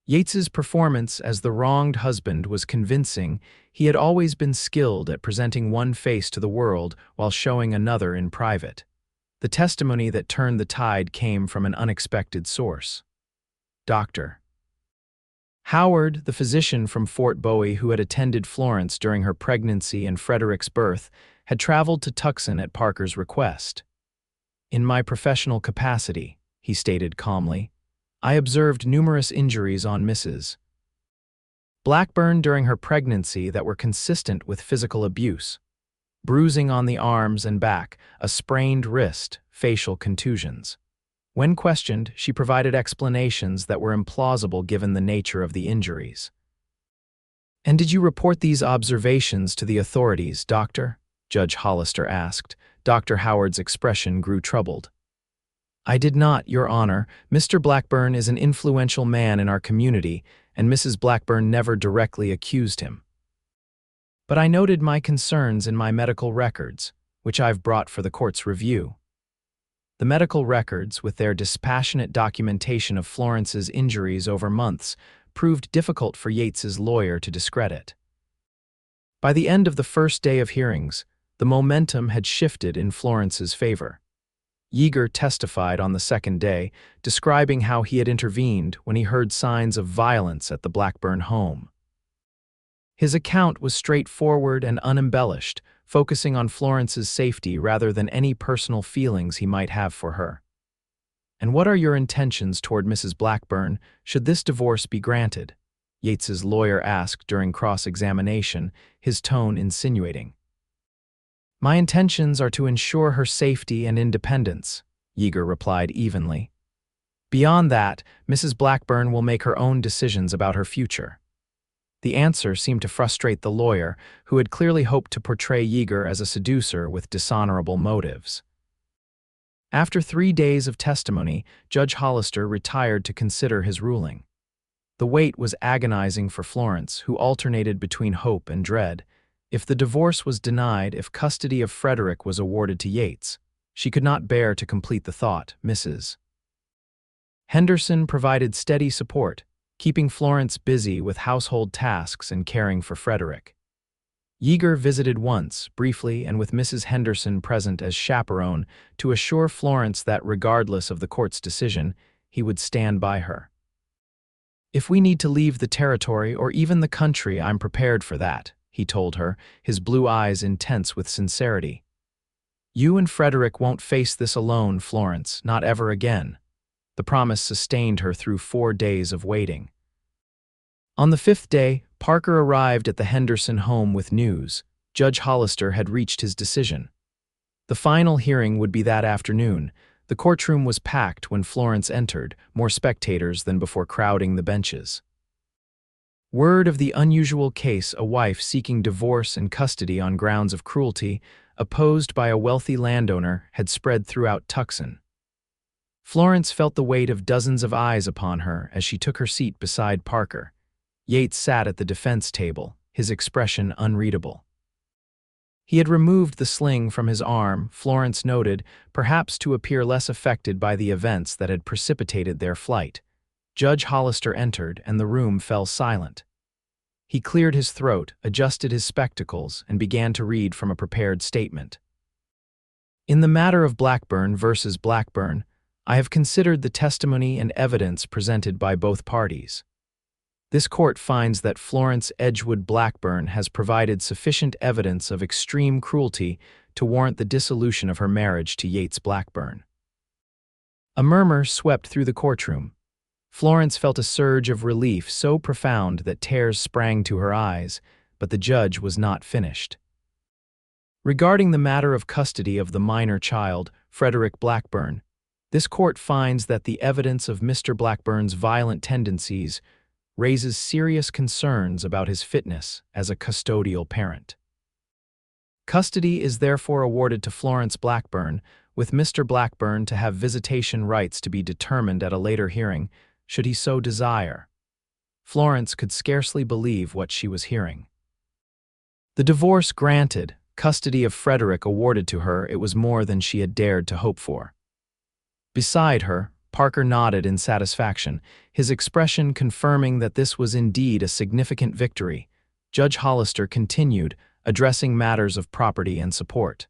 Yates's performance as the wronged husband was convincing. He had always been skilled at presenting one face to the world while showing another in private. The testimony that turned the tide came from an unexpected source. Dr. Howard, the physician from Fort Bowie who had attended Florence during her pregnancy and Frederick's birth, had traveled to Tucson at Parker's request. In my professional capacity, he stated calmly, I observed numerous injuries on Mrs. Blackburn during her pregnancy that were consistent with physical abuse. Bruising on the arms and back, a sprained wrist, facial contusions. When questioned, she provided explanations that were implausible given the nature of the injuries. "And did you report these observations to the authorities, Doctor?" Judge Hollister asked. Dr. Howard's expression grew troubled. "I did not, Your Honor. Mr. Blackburn is an influential man in our community, and Mrs. Blackburn never directly accused him. But I noted my concerns in my medical records, which I've brought for the court's review." The medical records, with their dispassionate documentation of Florence's injuries over months, proved difficult for Yates's lawyer to discredit. By the end of the first day of hearings, the momentum had shifted in Florence's favor. Yeager testified on the second day, describing how he had intervened when he heard signs of violence at the Blackburn home. His account was straightforward and unembellished, focusing on Florence's safety rather than any personal feelings he might have for her. "And what are your intentions toward Mrs. Blackburn, should this divorce be granted?" Yates's lawyer asked during cross-examination, his tone insinuating. "My intentions are to ensure her safety and independence," Yeager replied evenly. "Beyond that, Mrs. Blackburn will make her own decisions about her future." The answer seemed to frustrate the lawyer, who had clearly hoped to portray Yeager as a seducer with dishonorable motives. After 3 days of testimony, Judge Hollister retired to consider his ruling. The wait was agonizing for Florence, who alternated between hope and dread. If the divorce was denied, if custody of Frederick was awarded to Yates, she could not bear to complete the thought. Mrs. Henderson provided steady support, keeping Florence busy with household tasks and caring for Frederick. Yeager visited once, briefly and with Mrs. Henderson present as chaperone, to assure Florence that regardless of the court's decision, he would stand by her. "If we need to leave the territory or even the country, I'm prepared for that," he told her, his blue eyes intense with sincerity. "You and Frederick won't face this alone, Florence, not ever again." The promise sustained her through 4 days of waiting. On the 5th day, Parker arrived at the Henderson home with news. Judge Hollister had reached his decision. The final hearing would be that afternoon. The courtroom was packed when Florence entered, more spectators than before crowding the benches. Word of the unusual case, a wife seeking divorce and custody on grounds of cruelty, opposed by a wealthy landowner, had spread throughout Tucson. Florence felt the weight of dozens of eyes upon her as she took her seat beside Parker. Yates sat at the defense table, his expression unreadable. He had removed the sling from his arm, Florence noted, perhaps to appear less affected by the events that had precipitated their flight. Judge Hollister entered, and the room fell silent. He cleared his throat, adjusted his spectacles, and began to read from a prepared statement. "In the matter of Blackburn versus Blackburn, I have considered the testimony and evidence presented by both parties. This court finds that Florence Edgewood Blackburn has provided sufficient evidence of extreme cruelty to warrant the dissolution of her marriage to Yates Blackburn." A murmur swept through the courtroom. Florence felt a surge of relief so profound that tears sprang to her eyes, but the judge was not finished. "Regarding the matter of custody of the minor child, Frederick Blackburn, this court finds that the evidence of Mr. Blackburn's violent tendencies raises serious concerns about his fitness as a custodial parent. Custody is therefore awarded to Florence Blackburn, with Mr. Blackburn to have visitation rights to be determined at a later hearing, should he so desire." Florence could scarcely believe what she was hearing. The divorce granted, custody of Frederick awarded to her, it was more than she had dared to hope for. Beside her, Parker nodded in satisfaction, his expression confirming that this was indeed a significant victory. Judge Hollister continued, addressing matters of property and support.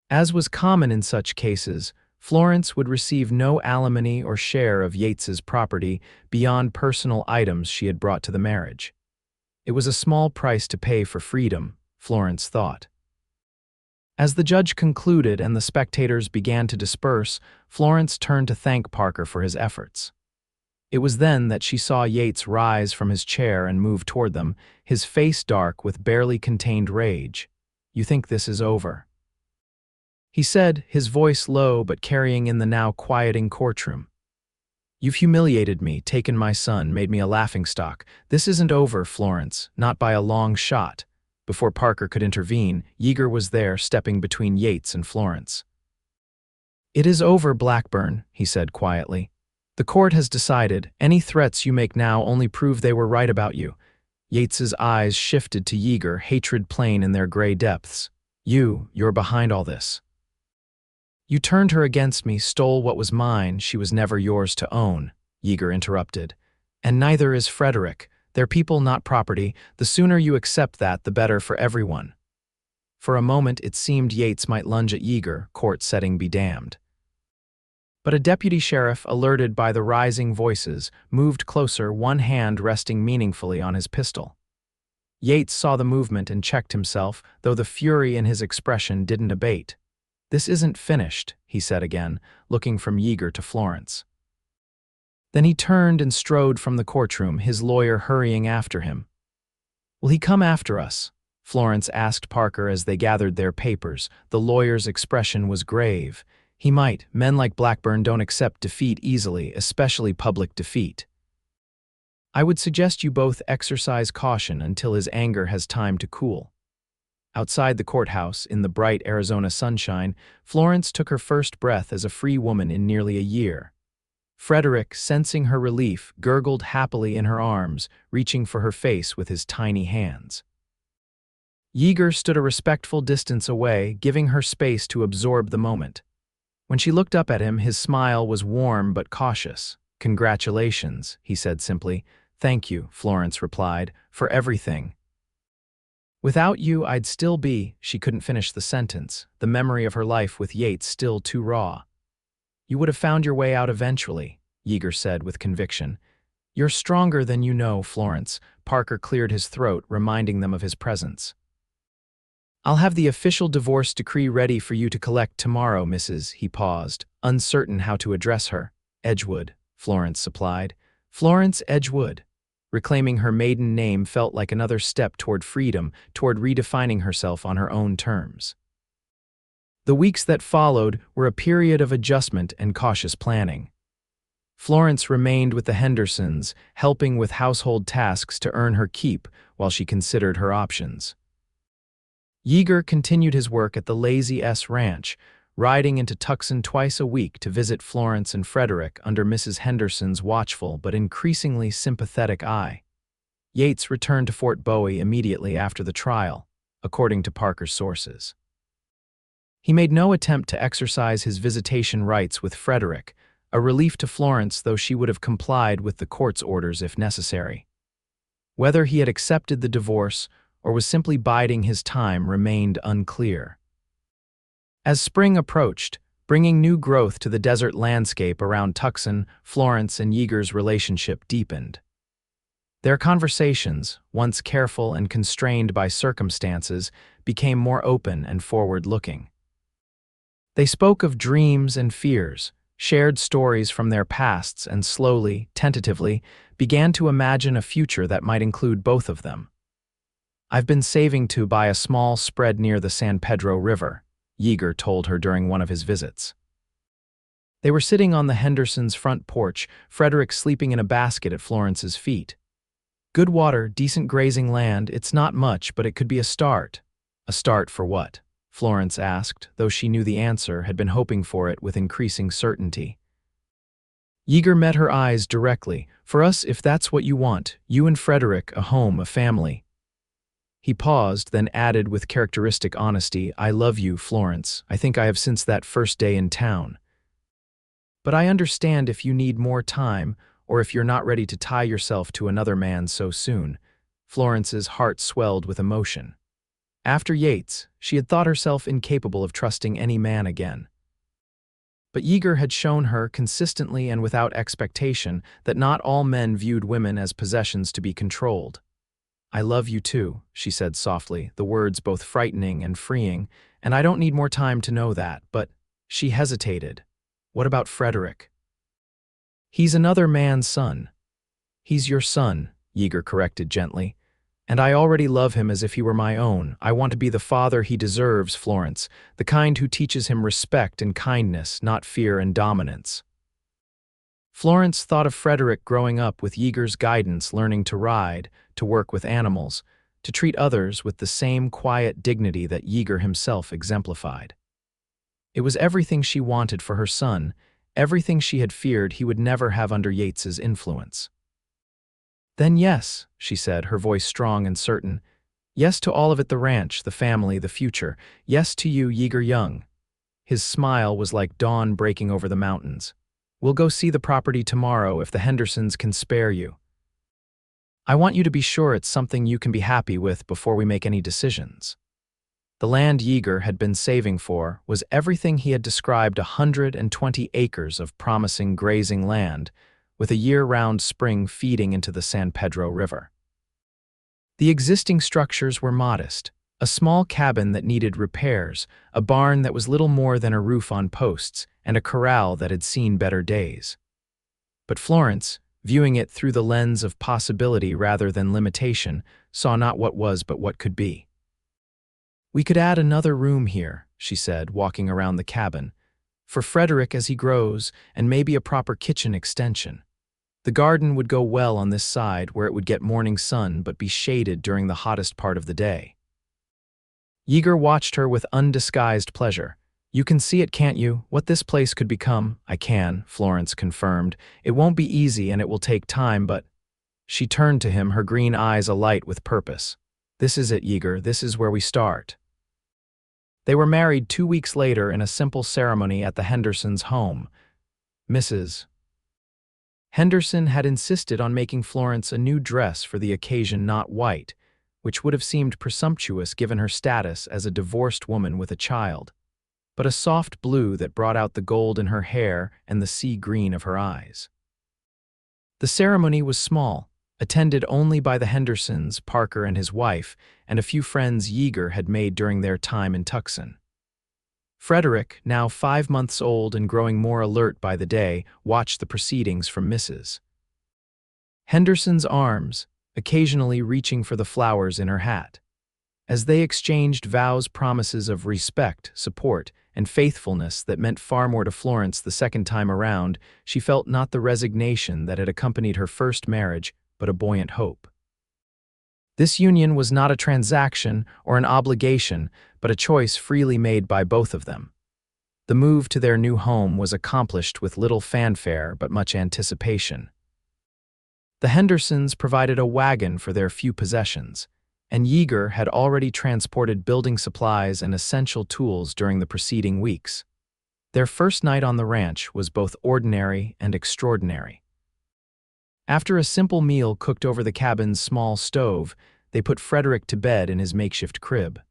As was common in such cases, Florence would receive no alimony or share of Yates's property beyond personal items she had brought to the marriage. It was a small price to pay for freedom, Florence thought. As the judge concluded and the spectators began to disperse, Florence turned to thank Parker for his efforts. It was then that she saw Yates rise from his chair and move toward them, his face dark with barely contained rage. "You think this is over?" he said, his voice low but carrying in the now quieting courtroom. You've humiliated me, taken my son, made me a laughingstock. This isn't over, Florence, not by a long shot. Before Parker could intervene, Yeager was there, stepping between Yates and Florence. It is over, Blackburn, he said quietly. The court has decided. Any threats you make now only prove they were right about you. Yates's eyes shifted to Yeager, hatred plain in their gray depths. You're behind all this. You turned her against me, stole what was mine. She was never yours to own, Yeager interrupted. And neither is Frederick. They're people, not property. The sooner you accept that, the better for everyone. For a moment, it seemed Yates might lunge at Yeager, court setting be damned. But a deputy sheriff, alerted by the rising voices, moved closer, one hand resting meaningfully on his pistol. Yates saw the movement and checked himself, though the fury in his expression didn't abate. This isn't finished, he said again, looking from Yeager to Florence. Then he turned and strode from the courtroom, his lawyer hurrying after him. Will he come after us? Florence asked Parker as they gathered their papers. The lawyer's expression was grave. He might. Men like Blackburn don't accept defeat easily, especially public defeat. I would suggest you both exercise caution until his anger has time to cool. Outside the courthouse, in the bright Arizona sunshine, Florence took her first breath as a free woman in nearly a year. Frederick, sensing her relief, gurgled happily in her arms, reaching for her face with his tiny hands. Yeager stood a respectful distance away, giving her space to absorb the moment. When she looked up at him, his smile was warm but cautious. Congratulations, he said simply. Thank you, Florence replied, for everything. Without you, I'd still be, she couldn't finish the sentence, the memory of her life with Yates still too raw. You would have found your way out eventually, Yeager said with conviction. You're stronger than you know, Florence. Parker cleared his throat, reminding them of his presence. I'll have the official divorce decree ready for you to collect tomorrow, Mrs. He paused, uncertain how to address her. Edgewood, Florence supplied. Florence Edgewood. Reclaiming her maiden name felt like another step toward freedom, toward redefining herself on her own terms. The weeks that followed were a period of adjustment and cautious planning. Florence remained with the Hendersons, helping with household tasks to earn her keep while she considered her options. Yeager continued his work at the Lazy S Ranch, riding into Tucson twice a week to visit Florence and Frederick under Mrs. Henderson's watchful but increasingly sympathetic eye. Yates returned to Fort Bowie immediately after the trial, according to Parker's sources. He made no attempt to exercise his visitation rights with Frederick, a relief to Florence, though she would have complied with the court's orders if necessary. Whether he had accepted the divorce or was simply biding his time remained unclear. As spring approached, bringing new growth to the desert landscape around Tucson, Florence and Yeager's relationship deepened. Their conversations, once careful and constrained by circumstances, became more open and forward-looking. They spoke of dreams and fears, shared stories from their pasts, and slowly, tentatively, began to imagine a future that might include both of them. I've been saving to buy a small spread near the San Pedro River, Yeager told her during one of his visits. They were sitting on the Hendersons' front porch, Frederick sleeping in a basket at Florence's feet. Good water, decent grazing land, it's not much, but it could be a start. A start for what? Florence asked, though she knew the answer, had been hoping for it with increasing certainty. Yeager met her eyes directly. For us, if that's what you want, you and Frederick, a home, a family. He paused, then added with characteristic honesty, I love you, Florence. I think I have since that first day in town. But I understand if you need more time, or if you're not ready to tie yourself to another man so soon. Florence's heart swelled with emotion. After Yates, she had thought herself incapable of trusting any man again. But Yeager had shown her, consistently and without expectation, that not all men viewed women as possessions to be controlled. I love you too, she said softly, the words both frightening and freeing, and I don't need more time to know that, but she hesitated. What about Frederick? He's another man's son. He's your son, Yeager corrected gently, and I already love him as if he were my own. I want to be the father he deserves, Florence, the kind who teaches him respect and kindness, not fear and dominance. Florence thought of Frederick growing up with Yeager's guidance, learning to ride, to work with animals, to treat others with the same quiet dignity that Yeager himself exemplified. It was everything she wanted for her son, everything she had feared he would never have under Yates's influence. "Then yes," she said, her voice strong and certain. "Yes to all of it, the ranch, the family, the future. Yes to you, Yeager Young." His smile was like dawn breaking over the mountains. "We'll go see the property tomorrow if the Hendersons can spare you. I want you to be sure it's something you can be happy with before we make any decisions." The land Yeager had been saving for was everything he had described: 120 acres of promising grazing land, with a year-round spring feeding into the San Pedro River. The existing structures were modest: a small cabin that needed repairs, a barn that was little more than a roof on posts, and a corral that had seen better days. But Florence, viewing it through the lens of possibility rather than limitation, saw not what was but what could be. "We could add another room here," she said, walking around the cabin, "for Frederick as he grows, and maybe a proper kitchen extension. The garden would go well on this side where it would get morning sun but be shaded during the hottest part of the day." Yeager watched her with undisguised pleasure. "You can see it, can't you, what this place could become?" "I can," Florence confirmed. "It won't be easy and it will take time, but—" She turned to him, her green eyes alight with purpose. "This is it, Yeager. This is where we start." They were married 2 weeks later in a simple ceremony at the Hendersons' home. Mrs. Henderson had insisted on making Florence a new dress for the occasion, not white, which would have seemed presumptuous given her status as a divorced woman with a child, but a soft blue that brought out the gold in her hair and the sea green of her eyes. The ceremony was small, attended only by the Hendersons, Parker and his wife, and a few friends Yeager had made during their time in Tucson. Frederick, now 5 months old and growing more alert by the day, watched the proceedings from Mrs. Henderson's arms, occasionally reaching for the flowers in her hat. As they exchanged vows, promises of respect, support, and faithfulness that meant far more to Florence the second time around, she felt not the resignation that had accompanied her first marriage, but a buoyant hope. This union was not a transaction or an obligation, but a choice freely made by both of them. The move to their new home was accomplished with little fanfare but much anticipation. The Hendersons provided a wagon for their few possessions, and Yeager had already transported building supplies and essential tools during the preceding weeks. Their first night on the ranch was both ordinary and extraordinary. After a simple meal cooked over the cabin's small stove, they put Frederick to bed in his makeshift crib.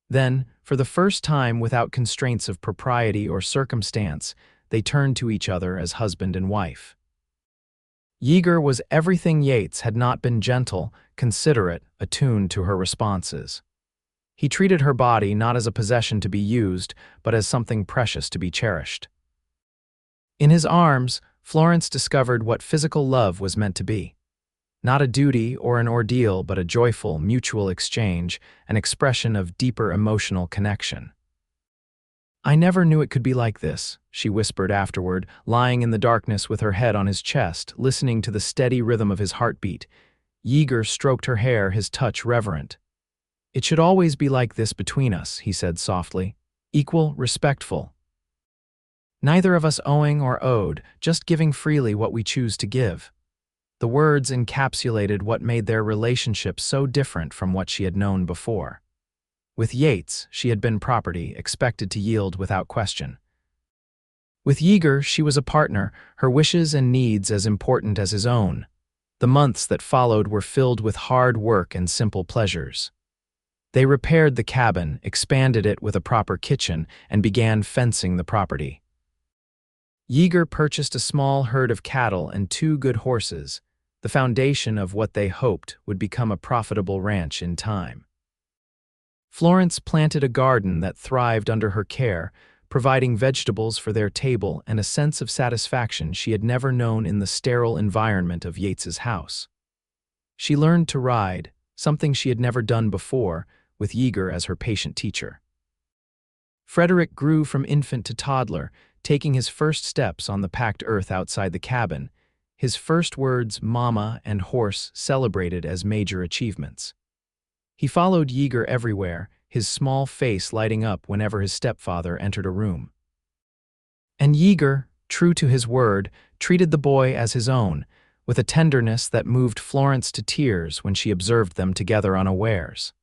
Then, for the first time without constraints of propriety or circumstance, they turned to each other as husband and wife. Yeager was everything Yates had not been: gentle, considerate, attuned to her responses. He treated her body not as a possession to be used, but as something precious to be cherished. In his arms, Florence discovered what physical love was meant to be. Not a duty or an ordeal, but a joyful, mutual exchange, an expression of deeper emotional connection. "I never knew it could be like this," she whispered afterward, lying in the darkness with her head on his chest, listening to the steady rhythm of his heartbeat. Yeager stroked her hair, his touch reverent. "It should always be like this between us," he said softly. "Equal, respectful. Neither of us owing or owed, just giving freely what we choose to give." The words encapsulated what made their relationship so different from what she had known before. With Yates, she had been property, expected to yield without question. With Yeager, she was a partner, her wishes and needs as important as his own. The months that followed were filled with hard work and simple pleasures. They repaired the cabin, expanded it with a proper kitchen, and began fencing the property. Yeager purchased a small herd of cattle and 2 good horses, the foundation of what they hoped would become a profitable ranch in time. Florence planted a garden that thrived under her care, providing vegetables for their table and a sense of satisfaction she had never known in the sterile environment of Yates's house. She learned to ride, something she had never done before, with Yeager as her patient teacher. Frederick grew from infant to toddler, taking his first steps on the packed earth outside the cabin, his first words, "Mama" and "horse," celebrated as major achievements. He followed Yeager everywhere, his small face lighting up whenever his stepfather entered a room. And Yeager, true to his word, treated the boy as his own, with a tenderness that moved Florence to tears when she observed them together unawares.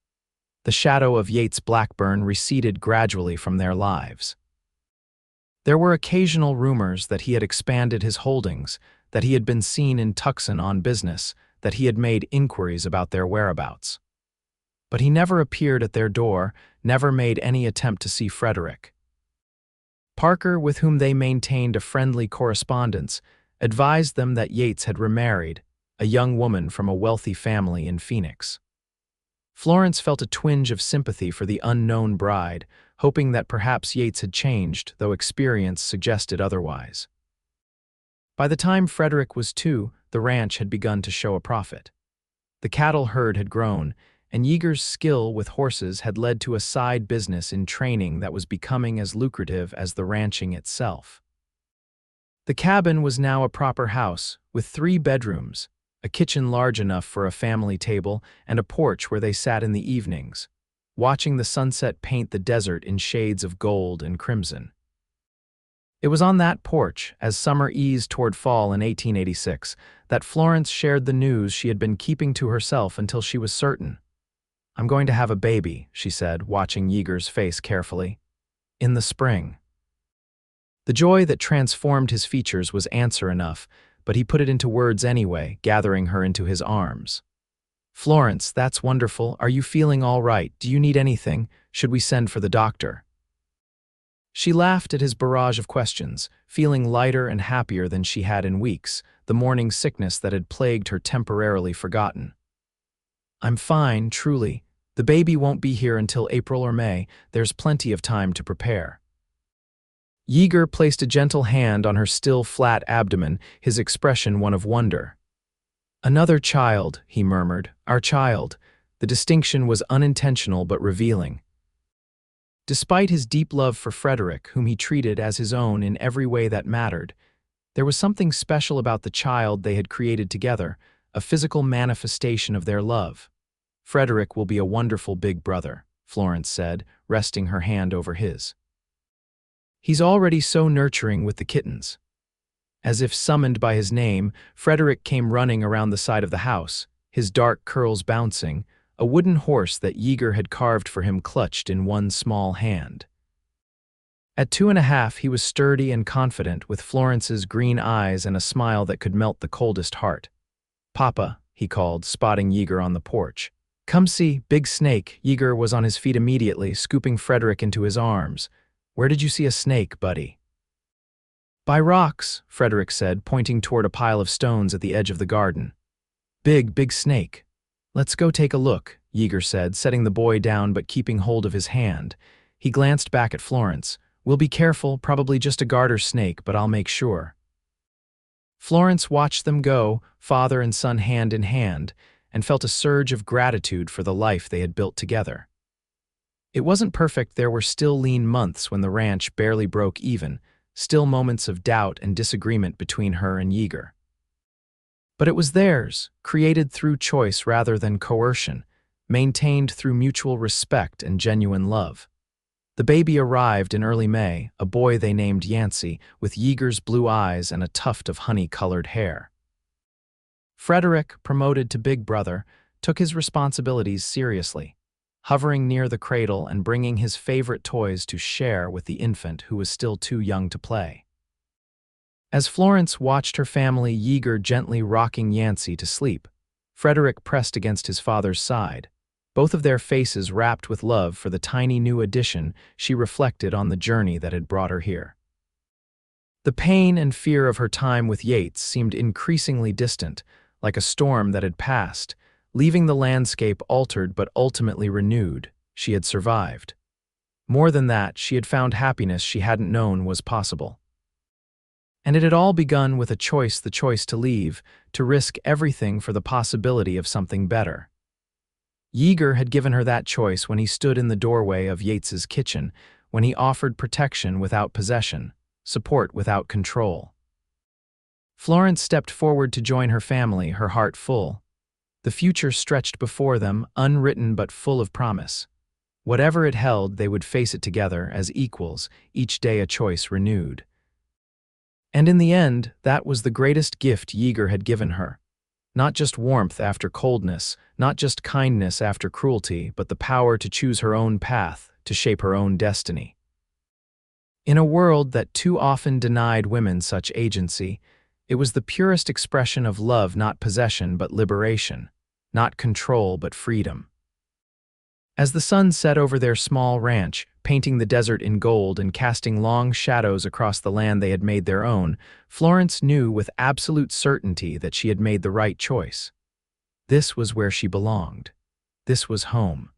The shadow of Yates Blackburn receded gradually from their lives. There were occasional rumors that he had expanded his holdings, that he had been seen in Tucson on business, that he had made inquiries about their whereabouts. But he never appeared at their door, never made any attempt to see Frederick. Parker, with whom they maintained a friendly correspondence, advised them that Yates had remarried, a young woman from a wealthy family in Phoenix. Florence felt a twinge of sympathy for the unknown bride, hoping that perhaps Yates had changed, though experience suggested otherwise. By the time Frederick was 2, the ranch had begun to show a profit. The cattle herd had grown, and Yeager's skill with horses had led to a side business in training that was becoming as lucrative as the ranching itself. The cabin was now a proper house, with 3 bedrooms, a kitchen large enough for a family table, and a porch where they sat in the evenings, watching the sunset paint the desert in shades of gold and crimson. It was on that porch, as summer eased toward fall in 1886, that Florence shared the news she had been keeping to herself until she was certain. "I'm going to have a baby," she said, watching Yeager's face carefully. "In the spring." The joy that transformed his features was answer enough, but he put it into words anyway, gathering her into his arms. "Florence, that's wonderful. Are you feeling all right? Do you need anything? Should we send for the doctor?" She laughed at his barrage of questions, feeling lighter and happier than she had in weeks, the morning sickness that had plagued her temporarily forgotten. "I'm fine, truly. The baby won't be here until April or May. There's plenty of time to prepare." Yeager placed a gentle hand on her still flat abdomen, his expression one of wonder. "Another child," he murmured. "Our child." The distinction was unintentional but revealing. Despite his deep love for Frederick, whom he treated as his own in every way that mattered, there was something special about the child they had created together, a physical manifestation of their love. "Frederick will be a wonderful big brother," Florence said, resting her hand over his. "He's already so nurturing with the kittens." As if summoned by his name, Frederick came running around the side of the house, his dark curls bouncing, a wooden horse that Yeager had carved for him clutched in one small hand. At 2.5, he was sturdy and confident, with Florence's green eyes and a smile that could melt the coldest heart. "Papa," he called, spotting Yeager on the porch. "Come see, big snake." Yeager was on his feet immediately, scooping Frederick into his arms. "Where did you see a snake, buddy?" "By rocks," Frederick said, pointing toward a pile of stones at the edge of the garden. Big snake." "Let's go take a look," Yeager said, setting the boy down but keeping hold of his hand. He glanced back at Florence. "We'll be careful, probably just a garter snake, but I'll make sure." Florence watched them go, father and son hand in hand, and felt a surge of gratitude for the life they had built together. It wasn't perfect. There were still lean months when the ranch barely broke even, still moments of doubt and disagreement between her and Yeager. But it was theirs, created through choice rather than coercion, maintained through mutual respect and genuine love. The baby arrived in early May, a boy they named Yancey, with Yeager's blue eyes and a tuft of honey-colored hair. Frederick, promoted to big brother, took his responsibilities seriously, hovering near the cradle and bringing his favorite toys to share with the infant who was still too young to play. As Florence watched her family, Yeager gently rocking Yancey to sleep, Frederick pressed against his father's side, both of their faces wrapped with love for the tiny new addition she reflected on the journey that had brought her here. The pain and fear of her time with Yates seemed increasingly distant, like a storm that had passed, leaving the landscape altered but ultimately renewed. She had survived. More than that, she had found happiness she hadn't known was possible. And it had all begun with a choice, the choice to leave, to risk everything for the possibility of something better. Yeager had given her that choice when he stood in the doorway of Yates's kitchen, when he offered protection without possession. support without control. Florence stepped forward to join her family, her heart full. The future stretched before them, unwritten but full of promise. Whatever it held, they would face it together as equals, each day a choice renewed. And in the end, that was the greatest gift Yeager had given her. Not just warmth after coldness, not just kindness after cruelty, but the power to choose her own path, to shape her own destiny. In a world that too often denied women such agency, it was the purest expression of love, not possession but liberation, not control but freedom. As the sun set over their small ranch, painting the desert in gold and casting long shadows across the land they had made their own, Florence knew with absolute certainty that she had made the right choice. This was where she belonged. This was home.